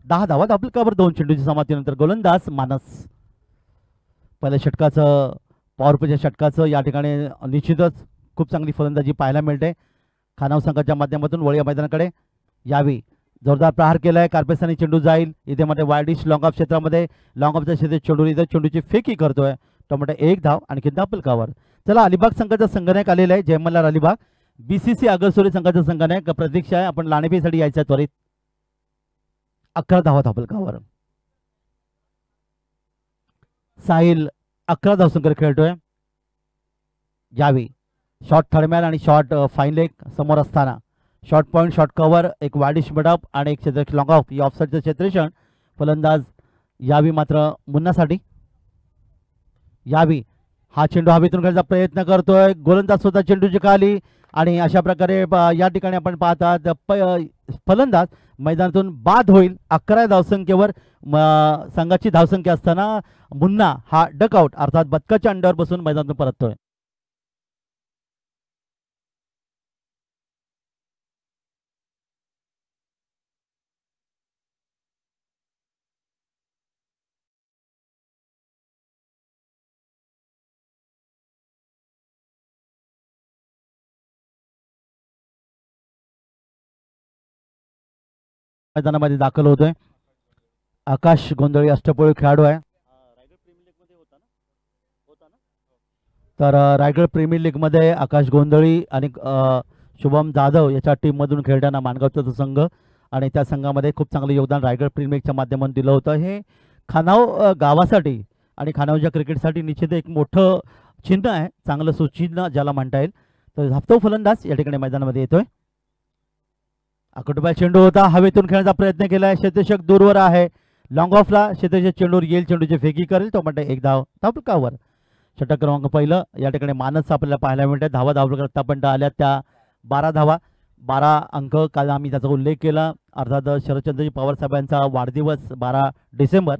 S1: 10 धावा धावफलकावर 2 चेंडूची समाप्तीनंतर गोलंदाज मानस. पहिल्या षटकाचं पॉवरप्लेच्या षटकाचं या ठिकाणी निश्चितच खूप चांगली फलंदाजी पाहायला मिळते. खानाव संघाच्या माध्यमातून वळिया मैदानाकडे यावी जोरदार प्रहार केलाय. कार्पेसानी चेंडू जाईल इथे मध्ये वायडिश लॉंग ऑफ क्षेत्रामध्ये, लॉंग ऑफच्या क्षेत्रात चेंडू इथे चेंडूची फेकी करतोय. टोमॅटो 1 धाव आणखी धावफलकावर. चला अलिबाग संघाचा संघनायक आलेला आहे जयमल्लाल अलिबाग. बीसीसी आगरसुरे संघाचा संघनायक प्रतीक्षा आहे. आपण लाणेफेसाठी यायचं आहे त्वरित. 11 धावा धावफलकावर. साहिल 11 धावसंख्येवर खेळतोय. यावी शॉर्ट थर्डमॅन आणि शॉर्ट फाईन लेग समोर असताना शॉर्ट पॉईंट, शॉर्ट कव्हर, एक वाडिश मिडअप आणि एक क्षेत्र लॉंग ऑफ, या ऑफसाईडचं क्षेत्ररक्षण. फलंदाज यावी मात्र मुन्नासाठी. यावी हा चेंडू हवेतून खेळण्याचा प्रयत्न करतोय. गोलंदाज स्वतः चेंडूची खाली आणि अशा प्रकारे या ठिकाणी आपण पाहतात फलंदाज मैदानातून बाद होईल. 11 धावसंख्येवर संघाची धावसंख्या असताना मुन्ना हा डकआउट अर्थात बदकाच्या अंड्यावर बसून मैदानातून परततोय. मैदानामध्ये दाखल होतोय. आकाश गोंधळी अष्टपैलू खेळाडू आहे. तर रायगड प्रीमियर लीग मध्ये आकाश गोंधळी आणि शुभम जाधव याच्या टीम मधून खेळताना मानगावचा संघ आणि त्या संघामध्ये खूप चांगलं योगदान रायगड प्रीमियर लीगच्या माध्यमातून दिलं होतं. हे खानाव गावासाठी आणि खानावच्या क्रिकेटसाठी निश्चित एक मोठं चिन्ह आहे, चांगलं सुचिन्ह ज्याला म्हणता येईल. तर धावतो फलंदाज या ठिकाणी मैदानामध्ये येतोय. अकोटोबा चेंडू होता, हवेतून खेळण्याचा प्रयत्न केलाय. क्षेत्ररक्षक दूरवर आहे. लॉंग ऑफला क्षेत्ररक्षक चेंडूवर येईल, चेंडूची फेकी करेल तो म्हणते 1 धाव धावफलकावर. षटक क्रमांक पहिलं या ठिकाणी मानस आपल्याला पाहायला मिळते. धावा धावफलकात आतापर्यंत आल्या त्या 12 धावा, 12 अंक. काल आम्ही त्याचा उल्लेख केला. अर्थात शरदचंद्रजी पवार साहेबांचा वाढदिवस 12 डिसेंबर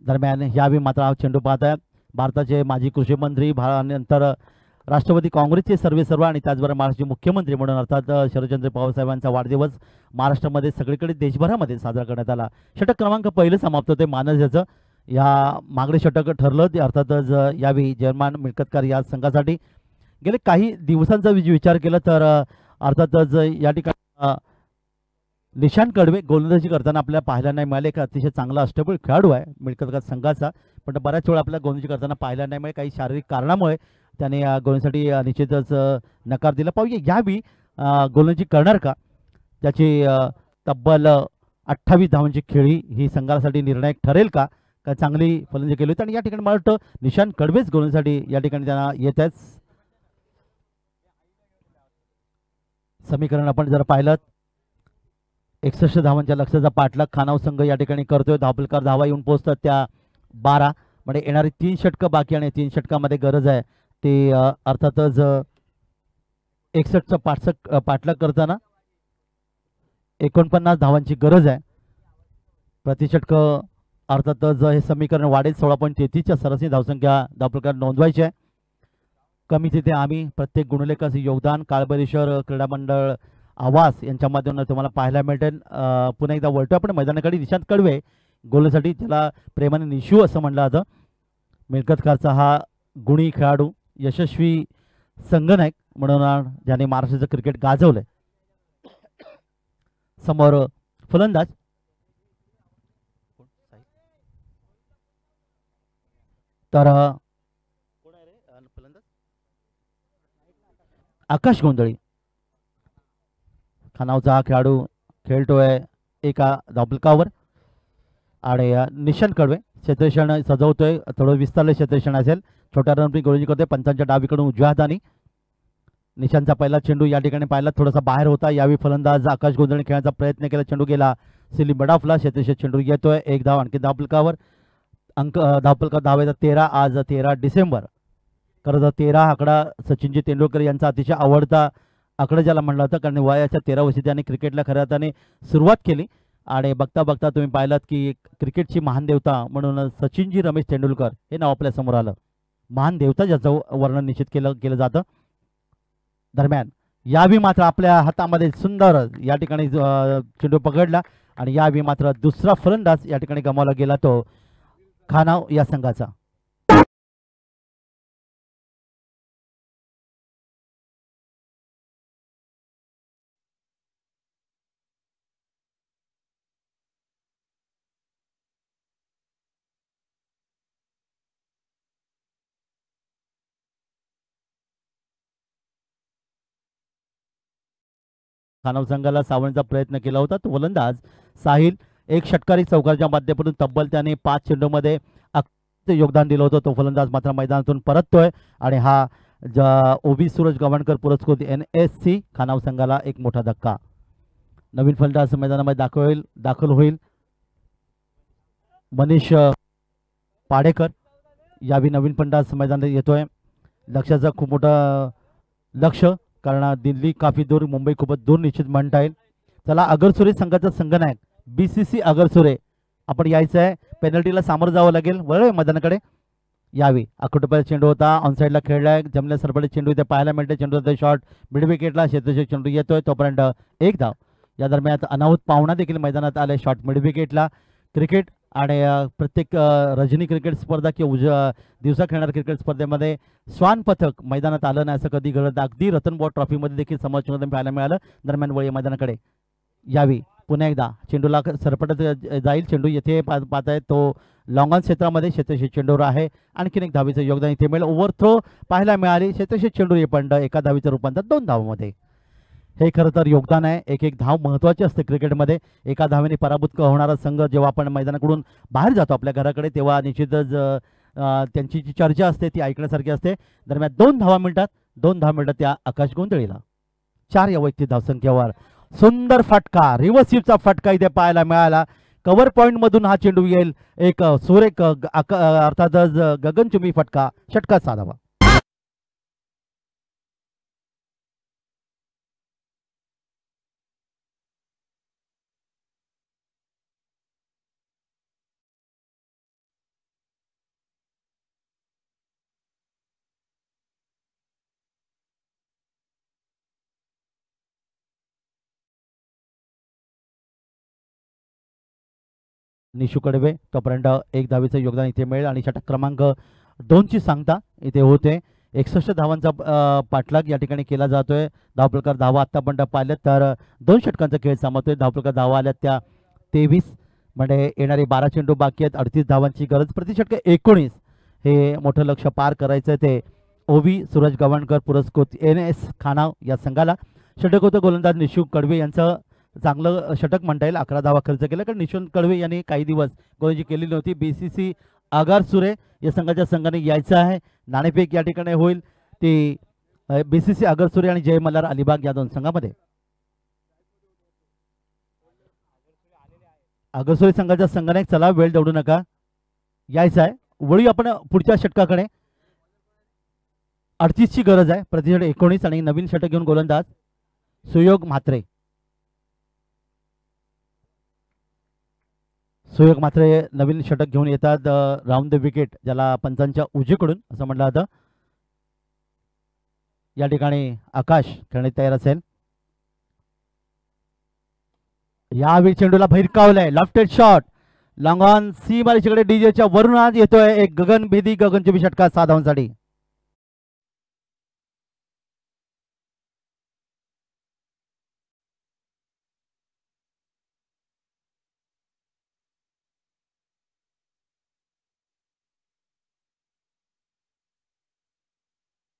S1: दरम्यान यावेळी मात्र हा चेंडू पाहत आहे. भारताचे माजी कृषी मंत्री, नंतर राष्ट्रवादी काँग्रेसचे सर्वेसर्वा आणि त्याचबरोबर महाराष्ट्राचे मुख्यमंत्री म्हणून अर्थात शरदचंद्र पवार साहेबांचा वाढदिवस महाराष्ट्रामध्ये सगळीकडे देशभरामध्ये साजरा करण्यात आला. षटक क्रमांक पहिलं समाप्त होते मानस याचं. या मागणे षटक ठरलं ते अर्थातच यावेळी जयमान मिळकतकार या संघासाठी. गेले काही दिवसांचा विचार केला तर अर्थातच या ठिकाणी निशांत कडवे गोलंदाजी करताना आपल्याला पाहायला नाही मिळाले. एक अतिशय चांगला अष्टपैलू खेळाडू आहे मिळकतकार संघाचा, पण बऱ्याच वेळा आपल्याला गोलंदाजी करताना पाहायला नाही मिळाले. काही शारीरिक कारणामुळे त्याने गोलंदाजीसाठी निश्चितच नकार दिला. पाहूया यावेळी गोलंदाजी करणार का. त्याची तब्बल 28 धावांची खेळी ही संघासाठी निर्णायक ठरेल का, काय चांगली फलंदाजी केली होती आणि या ठिकाणी मला वाटतं निशांत कडवेच गोलसाठी या ठिकाणी त्यांना येत आहेत. समीकरण आपण जर पाहिलं 61 धावांच्या लक्ष्याचा पाठलाग खानाव संघ या ठिकाणी करतोय. धावफलकावर धावा येऊन पोहोचतात त्या 12. म्हणजे येणारी 3 षटकं बाकी आणि 3 षटकामध्ये गरज आहे ते अर्थातच 61चा पाठलाग करताना 49 धावांची गरज आहे. प्रतिषटक अर्थातच हे समीकरण वाढेल. 16.33च्या सरासरी धावसंख्या धावफलकावर नोंदवायची आहे. कमी तिथे आम्ही प्रत्येक गुणलेखाचे योगदान काळभैरवश्वर क्रीडा मंडळ आवास यांच्या माध्यमातून तुम्हाला पाहायला मिळेल. पुन्हा एकदा वळतो आपण मैदानाकडे. निशांत कडवे गोलसाठी ज्याला प्रेमाने निशू असं म्हणलं जातं. मिळकतकारचा हा गुणी खेळाडू यशस्वी संघनायक म्हणून ज्याने महाराष्ट्राचं क्रिकेट गाजवलंय. समोर फलंदाज तर आकाश गोंधळी खानावचा हा खेळाडू खेळतोय एका धावफलकावर आणि निशांत कडवे क्षेत्ररक्षण सजवतोय. थोडं विस्तारले क्षेत्ररक्षण असेल. छोट्या रनपी गोलंदाजी करतोय. पंचांच्या डावीकडून उजव्या हाताने. निशांतचा पहिला चेंडू या ठिकाणी पाहिला थोडासा बाहेर होता. यावेळी फलंदाज आकाश गोंधळी खेळण्याचा प्रयत्न केला. चेंडू गेला सिलीम बडाफला. क्षेत्ररक्षण चेंडू येतोय. एक धाव आणखी धावफलकावर. धावफलकावर धावेचा 13. आज 13 डिसेंबर. खरं तर 13 आकडा सचिनजी तेंडुलकर यांचा अतिशय आवडता आकडा ज्याला म्हणलं होतं. कारण वयाच्या 13 वर्षी त्याने क्रिकेटला खऱ्या अर्थाने सुरुवात केली आणि बघता बघता तुम्ही पाहिलात की क्रिकेटची महान देवता म्हणून सचिनजी रमेश तेंडुलकर हे नाव आपल्या समोर आलं. महान देवता ज्याचं वर्णन निश्चित केलं जातं. दरम्यान यावेळी मात्र आपल्या हातामध्ये सुंदर या ठिकाणी चेंडू पकडला आणि यावेळी मात्र दुसरा फलंदाज या ठिकाणी गमावला गेला तो खानाव या संघाचा. खानाव संघाला सावरण्याचा प्रयत्न केला होता. तो फलंदाज साहिल एक षटकारी चौकाच्या माध्यमातून तब्बल त्याने 5 चेंडूमध्ये योगदान दिलं होतं. तो फलंदाज मात्र मैदानातून परततोय आणि हा ओबी सूरज गव्हाणकर पुरस्कृत NSC खानाव संघाला एक मोठा धक्का. नवीन फलंदाज मैदानामध्ये दाखल होईल मनीष पाडेकर. यावेळी नवीन फलंदाज मैदानात येतोय. लक्ष्याचं खूप मोठं लक्ष कारण दिल्ली काफी दूर, मुंबई खूपच दूर निश्चित म्हणता येईल. चला अगरसुरे संघाचा संघनायक BCC अगरसुरे आपण यायचं आहे. पेनल्टीला सामोरं जावं लागेल. वळ मैदानाकडे. यावी अकोटोपर्यंत चेंडू होता. ऑनसाईडला खेळलाय. जमल्या सरपडे चेंडू इथे पाहायला मिळते. चेंडू शॉट मिड विकेटला. क्षेत्ररक्षक चेंडू येतोय तोपर्यंत एक धाव. या दरम्यान अनाहुत पाहुणा देखील मैदानात आले. Shot mid विकेटला. क्रिकेट आणि प्रत्येक रजनी क्रिकेट स्पर्धा किंवा दिवसा खेळणाऱ्या क्रिकेट स्पर्धेमध्ये श्वान पथक मैदानात आलं नाही असं कधी घडत. अगदी रतन बोर्ड ट्रॉफीमध्ये देखील समाज पाहायला मिळालं. दरम्यान वळी मैदानाकडे यावी पुन्हा एकदा चेंडूला सरपटत जाईल. चेंडू येथे पाहत आहे तो लॉंग ऑन क्षेत्रामध्ये क्षेत्रशी चेंडूवर आहे. आणखीन एक धावीचं योगदान इथे मिळेल. ओव्हर थ्रो पाहायला मिळाली. क्षेत्रशी चेंडू पण एका धावीचं रूपांतर 2 धावांमध्ये. हे खरं तर योगदान आहे. एक धाव महत्त्वाची असते क्रिकेटमध्ये. एका धावेने पराभूत होणारा संघ जेव्हा आपण मैदानाकडून बाहेर जातो आपल्या घराकडे तेव्हा निश्चितच त्यांची जी चर्चा असते ती ऐकण्यासारखी असते. दरम्यान 2 धावा मिळतात. 2 धावा मिळतात त्या आकाश गोंधळीला. 4 या वैयक्तिक धावसंख्येवर सुंदर फटका रिव्हर्सिव्हचा फटका इथे पाहायला मिळाला. कव्हर पॉईंट मधून हा चेंडू येईल. एक सुरेख अर्थातच गगनचुंबी फटका. षटकार साधावा. निशू कडवे तोपर्यंत एक धावेचं योगदान इथे मिळेल आणि षटक क्रमांक 2ची सांगता इथे होते. 61 धावांचा पाठलाग या ठिकाणी केला जातोय. धावफलकावर धावा आतापर्यंत पाहिल्यात तर 2 षटकांचा खेळ सामवतोय. धावफलकावर धावा आल्यात त्या 23. म्हणजे येणारे 12 चेंडू बाकी आहेत. 38 धावांची गरज. प्रतिषटक 19. हे मोठं लक्ष पार करायचं ते ओबी सूरज गव्हाणकर पुरस्कृत NS खानाव या संघाला. षटकोत्तर गोलंदाज निशू कडवे यांचं चांगलं षटक म्हणता येईल. 11 धावा खर्च केला, कारण निशांत कळवे यांनी काही दिवस गोलंदाजी केलेली नव्हती. BCC आगारसुरे या संघाच्या संघाने यायचं आहे. नाणेफेक या ठिकाणी होईल ती BCC आगारसुरे आणि जय मल्हार अलिबाग या दोन संघामध्ये. आगारसुरे संघाच्या संघाने चला वेळ दौडू नका, यायचं आहे. वळी आपण पुढच्या षटकाकडे. 38ची गरज आहे, प्रतिषट 19 आणि नवीन षटक घेऊन गोलंदाज सुयोग म्हात्रे. सुयोग म्हात्रे नवीन षटक घेऊन येतात. राऊंड द विकेट ज्याला पंचांच्या उजवीकडून असं म्हटलं जातं. या ठिकाणी आकाश खेळण्यात तयार असेल. यावेळी चेंडूला भैरकावलंय, लेफ्टेड शॉट लॉंग ऑन सी मारीकडे डीजेच्या वरून आज येतोय एक गगनभेदी गगनचुंबी षटका 6 धावांसाठी.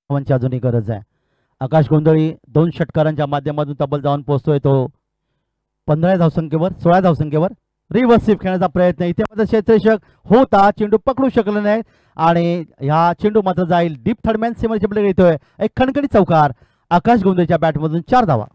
S1: धावांची अजूनही गरज आहे. आकाश गोंधळी 2 षटकारांच्या माध्यमातून तब्बल जाऊन पोहोचतोय तो 15 धावसंख्येवर, 16 धावसंख्येवर. रिव्हर्स स्वीप खेळण्याचा प्रयत्न, इथे मात्र क्षेत्ररक्षक होता, चेंडू पकडू शकले नाही आणि ह्या चेंडू मात्र जाईल डीप थर्डमॅन सीमारेषे पलीकडे येतोय एक खणखणीत चौकार. आकाश गोंधळीच्या बॅटमधून 4 धावा.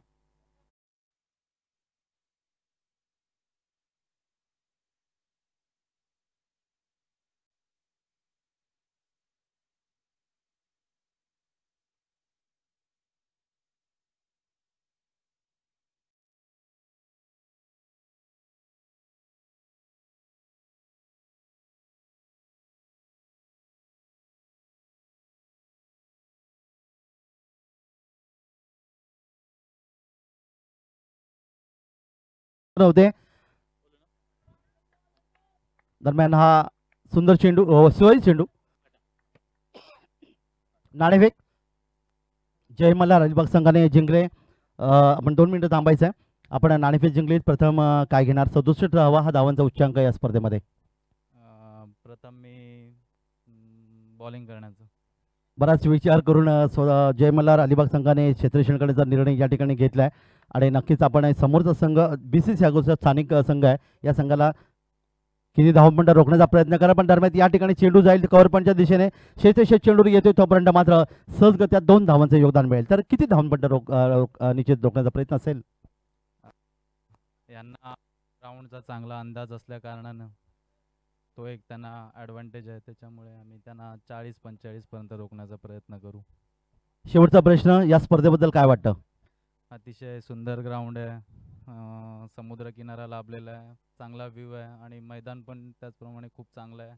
S1: नव्हते दरम्यान हा सुंदर चेंडू, सुरेख चेंडू, नाणेफेक. जय मल्हार अलिबाग संघाने जिंकले. आपण 2 मिनिटं थांबायचं आहे. आपण नाणेफेक जिंकलीत. प्रथम काय घेणार? 67 धावा हा धावांचा उच्चांक या स्पर्धेमध्ये.
S2: प्रथम मी बॉलिंग करण्याचा.
S1: बराच विचार करून जय मल्हार अलिबाग संघाने क्षेत्ररक्षण करण्याचा निर्णय या ठिकाणी घेतलाय आणि नक्कीच आपण समोरचा संघ BCC आगोचा स्थानिक संघ आहे, या संघाला किती धावपंट रोखण्याचा प्रयत्न करा. पण दरम्यान या ठिकाणी चेंडू जाईल कव्हर पॉईंटच्या दिशेने, शेत चेंडू येतोय तोपर्यंत मात्र सहजगत्या 2 धावांचं योगदान मिळेल. तर किती धावपंट निश्चित रोखण्याचा प्रयत्न असेल?
S2: यांना ग्राउंडचा चांगला अंदाज असल्या कारणानं तो एक त्यांना ॲडव्हान्टेज आहे, त्याच्यामुळे आम्ही त्यांना 40-45 पर्यंत रोखण्याचा प्रयत्न करू.
S1: शेवटचा प्रश्न, या स्पर्धेबद्दल काय वाटतं?
S2: अतिशय सुंदर ग्राउंड आहे, समुद्र किनारा लाभलेला आहे, चांगला व्ह्यू आहे आणि मैदान पण त्याचप्रमाणे खूप चांगलं आहे.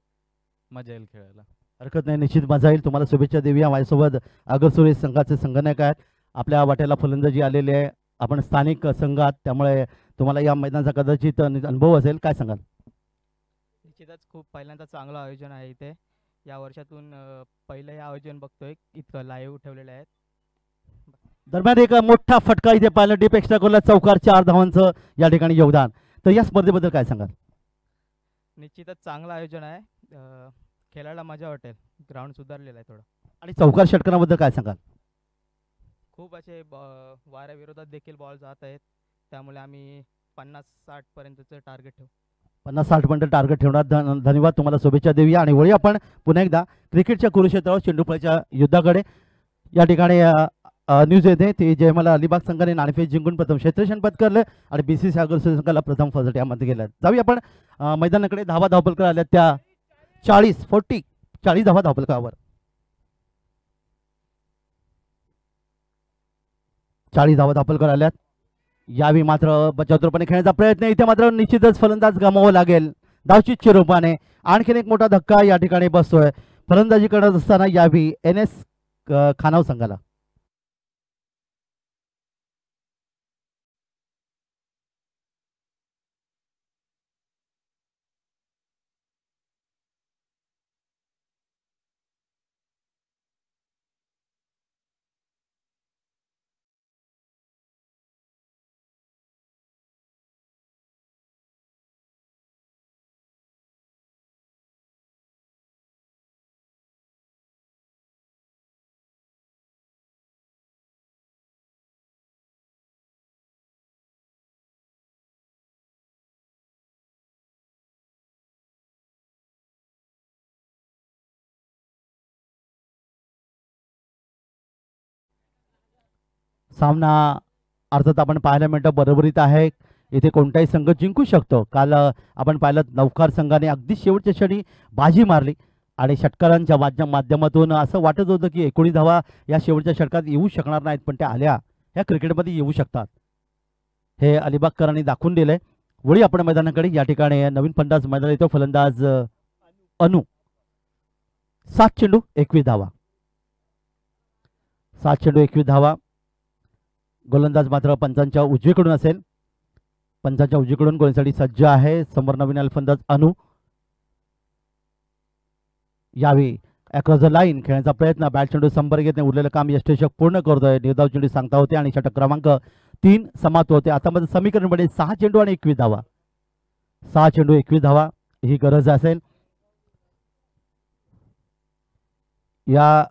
S2: मजा येईल खेळायला.
S1: हरकत नाही, निश्चित मजा येईल. तुम्हाला शुभेच्छा देऊया. माझ्यासोबत आगरसुरे संघाचे संघनायक आहेत. आपल्या वाट्याला फलंदाजी आलेली आहे. आपण स्थानिक संघात, त्यामुळे तुम्हाला या मैदानाचा कदाचित अनुभव असेल. काय सांगाल?
S3: निश्चितच खूप पहिल्यांदा चांगलं आयोजन आहे इथे. या वर्षातून पहिलं हे आयोजन बघतोय, इतकं लाईव्ह ठेवलेलं आहे.
S1: दरम्यान एक मोठा फटका इथे पाहिला, डीप एक्स्ट्रा गोलला चौकार, 4 धावांचं या ठिकाणी योगदान. तर या स्पर्धेबद्दल काय सांगाल?
S3: निश्चितच चांगलं आयोजन आहे, खेळायला मजा वाटेल. ग्राउंड सुधारलेलं आहे थोडं.
S1: आणि चौकार षटकांबद्दल काय सांगाल?
S3: खूप असे वाऱ्याविरोधात देखील बॉल जात आहेत, त्यामुळे आम्ही 50-60 पर्यंतचं टार्गेट ठेवू.
S1: 50-60 पर्यंत टार्गेट ठेवणार. धन्यवाद, तुम्हाला शुभेच्छा देऊया. आणि वळी आपण पुन्हा एकदा क्रिकेटच्या कुरुक्षेत्रावर चेंडूफळीच्या युद्धाकडे. या ठिकाणी न्यूज येते ती जय मल्हार अलिबाग संघाने नाणेफेक जिंकून प्रथम क्षेत्ररक्षण पत्करलं आणि BCC आगरसुरे संघाला प्रथम फर्स्ट यामध्ये गेलं. जाऊया आपण मैदानाकडे. धावा धावपलकर आल्या त्या 40 धावा धावपलकावर. 40 धावा धावपलकर आल्यात. यावी मात्र बचावपणे खेळण्याचा प्रयत्न, इथे मात्र निश्चितच फलंदाज गमावं लागेल धावचितच्या रूपाने. आणखीन एक मोठा धक्का या ठिकाणी बसतोय फलंदाजी करत असताना यावी NS खानाव संघाला. सामना अर्थात आपण पाहायला मिळतं बरोबरीत आहे. इथे कोणताही संघ जिंकू शकतो. काल आपण पाहिलं नवकार संघाने अगदी शेवटच्या क्षणी बाजी मारली आणि षटकारांच्या माध्यमातून असं वाटत होतं की 19 धावा या शेवटच्या षटकात येऊ शकणार नाहीत, पण त्या आल्या. ह्या क्रिकेटमध्ये येऊ शकतात हे अलिबागकरांनी दाखवून दिलंय. वळी आपण मैदानाकडे. या ठिकाणी नवीन फलंदाज मैदान येतो. फलंदाज अनु. 7 चेंडू 21 धावा. 7 चेंडू 21 धावा. गोलंदाज मात्र पंचांच्या उजवीकडून असेल. पंचांच्या उजवीकडून गोलंदाजीसाठी सज्ज आहे. समोर नवीन फलंदाज अनु. यावेळी अक्रॉस द लाईन खेळण्याचा प्रयत्न. बॅट चेंडू संपर्क येत नाही. उरलेलं काम यष्टेशक पूर्ण करतोय. निर्धाव चेंडू सांगता होते आणि षटक क्रमांक 3 समाप्त होते. आता मध्ये समीकरण मध्ये 6 चेंडू आणि 21 धावा. 6 चेंडू 21 धावा ही गरज असेल. या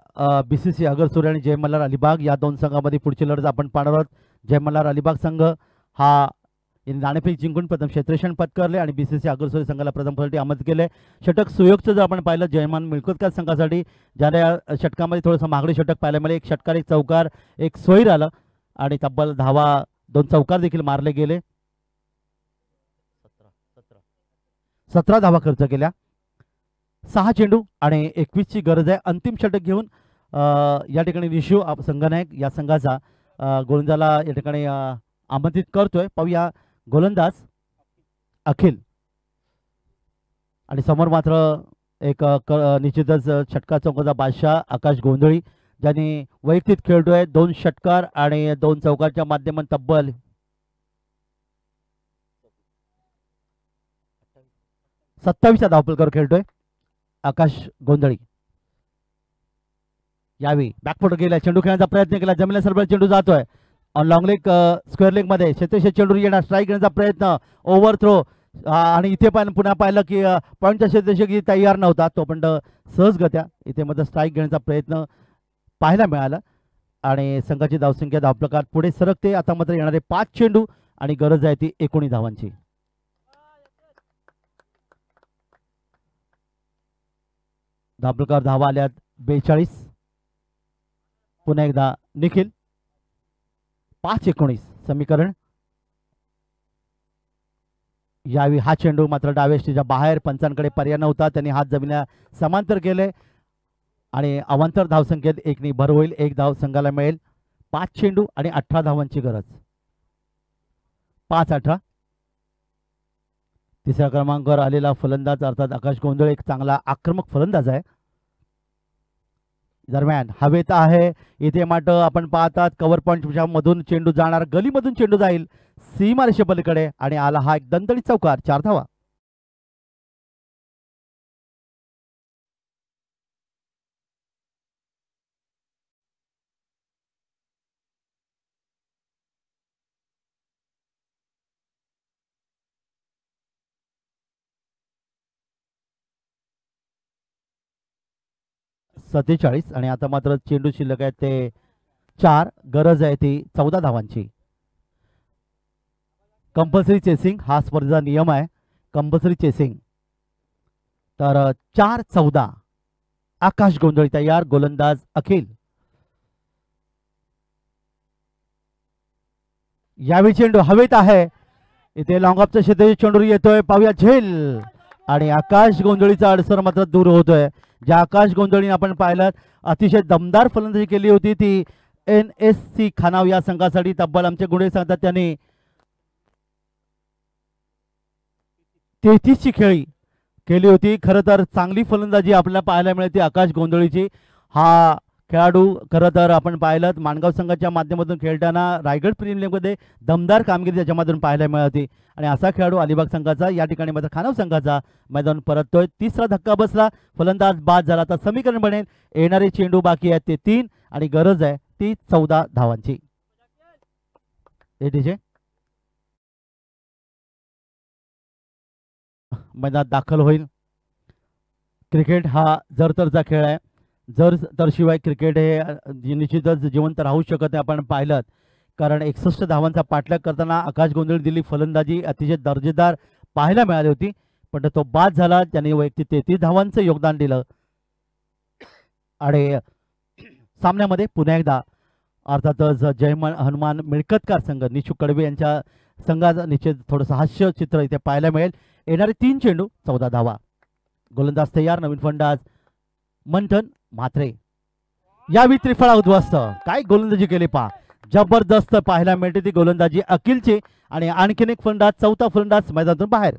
S1: BCC अगरसुरे आणि जय मल्हार अलिबाग या दोन संघामध्ये पुढची लढत आपण पाहणार आहोत. जय मल्हार अलिबाग संघ हा नाणेफेक जिंकून प्रथम क्षेत्ररक्षण पत्करले आणि BCC अगरसुरे संघाला प्रथम फलंदाजी आमंत्रित केले. षटक सुयोगचं जर आपण पाहिलं जयमान मिळकतकर संघासाठी ज्या षटकामध्ये थोडंसं महागडे षटक पाहायला मिळाले. एक षटकार, एक चौकार, एक स्वैर आलं आणि तब्बल धावा 2 चौकार देखील मारले गेले. 17 धावा खर्च केल्या. 6 चेंडू आणि 21 ची गरज आहे. अंतिम षटक घेऊन या ठिकाणी निशू संघनायक या संघाचा गोलंदाजाला या ठिकाणी आमंत्रित करतोय. पाहूया गोलंदाज अखिल आणि समोर मात्र एक निश्चितच षटकार चौकाचा बादशाह आकाश गोंधळी ज्यांनी वैयक्तिक खेळतोय. 2 षटकार आणि 2 चौकारच्या माध्यमातून तब्बल 27 धावफलकावर खेळतोय आकाश गोंधळी. यावेळी बॅकफुट गेला. चेंडू खेळण्याचा प्रयत्न केला. जमिनीला सरबळ चेंडू जातोय. लॉंग लेग स्क्वेअर लेग मध्ये क्षेत्रक्षेत्र चेंडू येणार. स्ट्राईक घेण्याचा प्रयत्न. ओव्हर थ्रो आणि इथे पण पुन्हा पाहिलं की पॉईंटचा क्षेत्रक्षेत्र तयार नव्हता. तो पण सहजगत्या इथे मध्ये स्ट्राईक घेण्याचा प्रयत्न पाहायला मिळाला आणि संघाची धावसंख्या धावफलकात पुढे सरकते. आता मात्र येणारे 5 चेंडू आणि गरज आहे ती 19 धावांची. धावफलकावर धावा आल्यात 42. पुन्हा एकदा निखिल. 5-19 समीकरण. यावेळी हा चेंडू मात्र डाव्या बाहेर. पंचांकडे पर्याय नव्हता. त्यांनी हात जमिनीला समांतर केले आणि अवांतर धावसंख्येत 1 भर होईल. 1 धाव संघाला मिळेल. 5 चेंडू आणि 18 धावांची गरज. 5-18. तिसऱ्या क्रमांकावर आलेला फलंदाज अर्थात आकाश गोंधळे एक चांगला आक्रमक फलंदाज आहे. दरम्यान हवेत आहे इथे मात्र आपण पाहतात कव्हर पॉईंट मधून चेंडू जाणार. गलीमधून चेंडू जाईल सीमारेषे पलीकडे आणि आला हा एक दणदणीत चौकार. 4 धावा. सत्तेचाळीस आणि आता मात्र चेंडू शिल्लक आहे ते 4. गरज आहे ती 14 धावांची. कंपल्सरी चेसिंग हा स्पर्धेचा नियम आहे. Compulsory chasing. तर 4-14. आकाश गोंधळी तयार. गोलंदाज अखिल. यावेळी चेंडू हवेत आहे. इथे लॉंग ऑफच्या क्षेत्रात चेंडू येतोय. पाहूया झेल आणि आकाश गोंधळीचा अडसर मात्र दूर होतोय. ज्या आकाश गोंधळीने आपण पाहिलं अतिशय दमदार फलंदाजी केली होती ती NSC खानाव या संघासाठी. तब्बल आमचे गुणे सांगतात त्यांनी 33 ची खेळी केली होती. खरं तर चांगली फलंदाजी आपल्याला पाहायला मिळते आकाश गोंधळीची. हा खेळाडू खरं तर आपण पाहिलं माणगाव संघाच्या माध्यमातून खेळताना रायगड प्रीमियर लीगमध्ये दमदार कामगिरी त्याच्यामधून पाहायला मिळते आणि असा खेळाडू अलिबाग संघाचा या ठिकाणी मात्र खानाव संघाचा मैदान परततोय. तिसरा धक्का बसला. फलंदाज बाद झाला. आता समीकरण बनेल येणारे चेंडू बाकी आहेत ते 3 आणि गरज आहे ती 14 धावांची. मैदानात दाखल होईल. क्रिकेट हा जरतरचा खेळ आहे. जर तर शिवाय क्रिकेट हे निश्चितच जिवंत राहू शकत नाही. आपण पाहिलं कारण 61 धावांचा पाठलाग करताना आकाश गोंधळी दिली फलंदाजी अतिशय दर्जेदार पाहायला मिळाली होती, पण तो बाद झाला. त्यांनी वैयक्तिक 33 धावांचं योगदान दिलं आणि सामन्यामध्ये पुन्हा एकदा अर्थातच हनुमान मिळकतकार संघ निशू कडवे यांच्या संघाचं निश्चित थोडंसं हास्य चित्र इथे पाहायला मिळेल. येणारे 3 चेंडू 14 धावा. गोलंदाज तयार, नवीन फलंदाज मंथन म्हात्रे. यावी त्रिफळा उद्ध्वस्त. काय गोलंदाजी केली पहा, जबरदस्त पाहायला मिळते ती गोलंदाजी अखिलची. आणि आणखीन एक फलंदाज, चौथा फलंदाज मैदानातून बाहेर.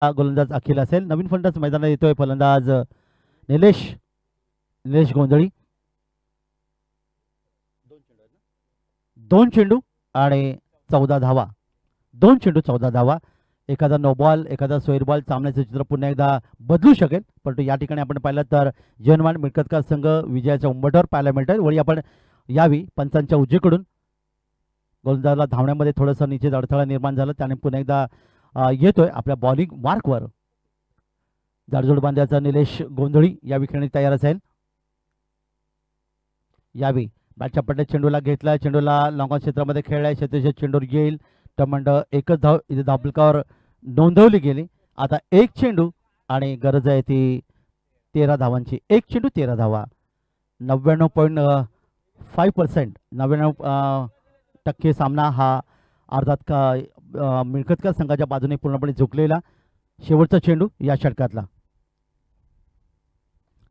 S1: गोलंदाज अखिल असेल. नवीन फलंदाज मैदानात येतोय फलंदाज निलेश गोंधळी. 2 चेंडू आणि 14 धावा. 2 चेंडू 14 धावा. एखादा नो बॉल, एखादा स्क्वेअर बॉल सामन्याचं चित्र पुन्हा एकदा बदलू शकेल. परंतु या ठिकाणी आपण पाहिलं तर जनमान मिळकतकार संघ विजयाच्या उंबरठ्यावर पाहायला मिळतोय. वळी आपण यावी पंचांच्या उजवीकडून गोलंदाजाला धावण्यामध्ये थोडंसं निश्चित अडथळा निर्माण झाला. त्याने पुन्हा एकदा येतोय आपल्या बॉलिंग मार्कवर. जाडजोड बांध्याचा निलेश गोंधळी यावी खेळणी तयार असेल. यावी बॅटच्या पट्ट्यात चेंडूला घेतला, चेंडूला लॉंग क्षेत्रामध्ये खेळलाय. क्षेत्राच्या चेंडूवर येईल टमंड. एकच धाव इथे धावफलकावर नोंदवली गेली. आता 1 चेंडू आणि गरज आहे ती 13 धावांची. 1 चेंडू 13 धावा. 99.5% 99% सामना हा अर्थात का मिळकतकार संघाच्या बाजूने पूर्णपणे झुकलेला. शेवटचा चेंडू या षटकातला.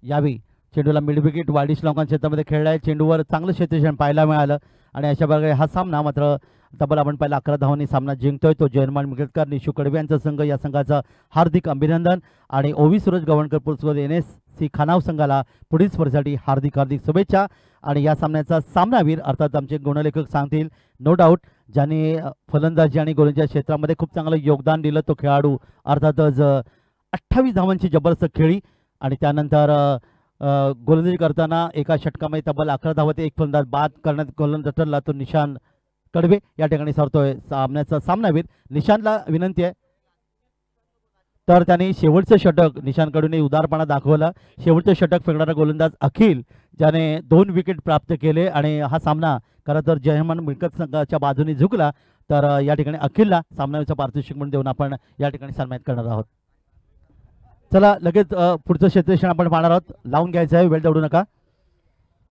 S1: यावी चेंडूला मिड विकेट वाईडिश लॉंग क्षेत्रामध्ये खेळलाय. चेंडूवर चांगलं क्षेत्ररक्षण पाहायला मिळालं आणि अशा प्रकारे हा सामना मात्र तब्बल आपण पहिला 11 धावांनी सामना जिंकतोय. तो जयमान मिळकतकार निशू कडवे यांचा संघ. या संघाचं हार्दिक अभिनंदन आणि ओवी सूरज गव्हाणकर पुरस्कृत NSC खानाव संघाला पुढील स्पर्धेसाठी हार्दिक शुभेच्छा. आणि या सामन्याचा सामनावीर अर्थात आमचे गुणलेखक सांगतील नो डाऊट, ज्याने फलंदाजी आणि गोलंदाजी क्षेत्रामध्ये खूप चांगलं योगदान दिलं तो खेळाडू अर्थातच 28 धावांची जबरदस्त खेळी. आणि त्यानंतर गोलंदाजी करताना एका षटकामध्ये तब्बल 11 धावा एक फलंदाज बाद करण्यात गोलंदाज ठरला तो निशांत कडवे या ठिकाणी सरतोय सामन्याचा सामनावीर. निशांतला विनंती आहे तर त्यांनी शेवटचं षटक निशांत कडूने उदारपणा दाखवला. शेवटचं षटक फेकणारा गोलंदाज अखिल ज्याने 2 विकेट प्राप्त केले आणि हा सामना खरं तर जयमान मिळकत संघाच्या बाजूने झुकला. तर या ठिकाणी अखिलला सामन्याचं पारितोषिक म्हणून देऊन आपण या ठिकाणी सन्मानित करणार आहोत. चला लगेच पुढचं क्षेत्ररक्षण आपण पाहणार आहोत. लावून घ्यायचं आहे, वेळ दौडू नका.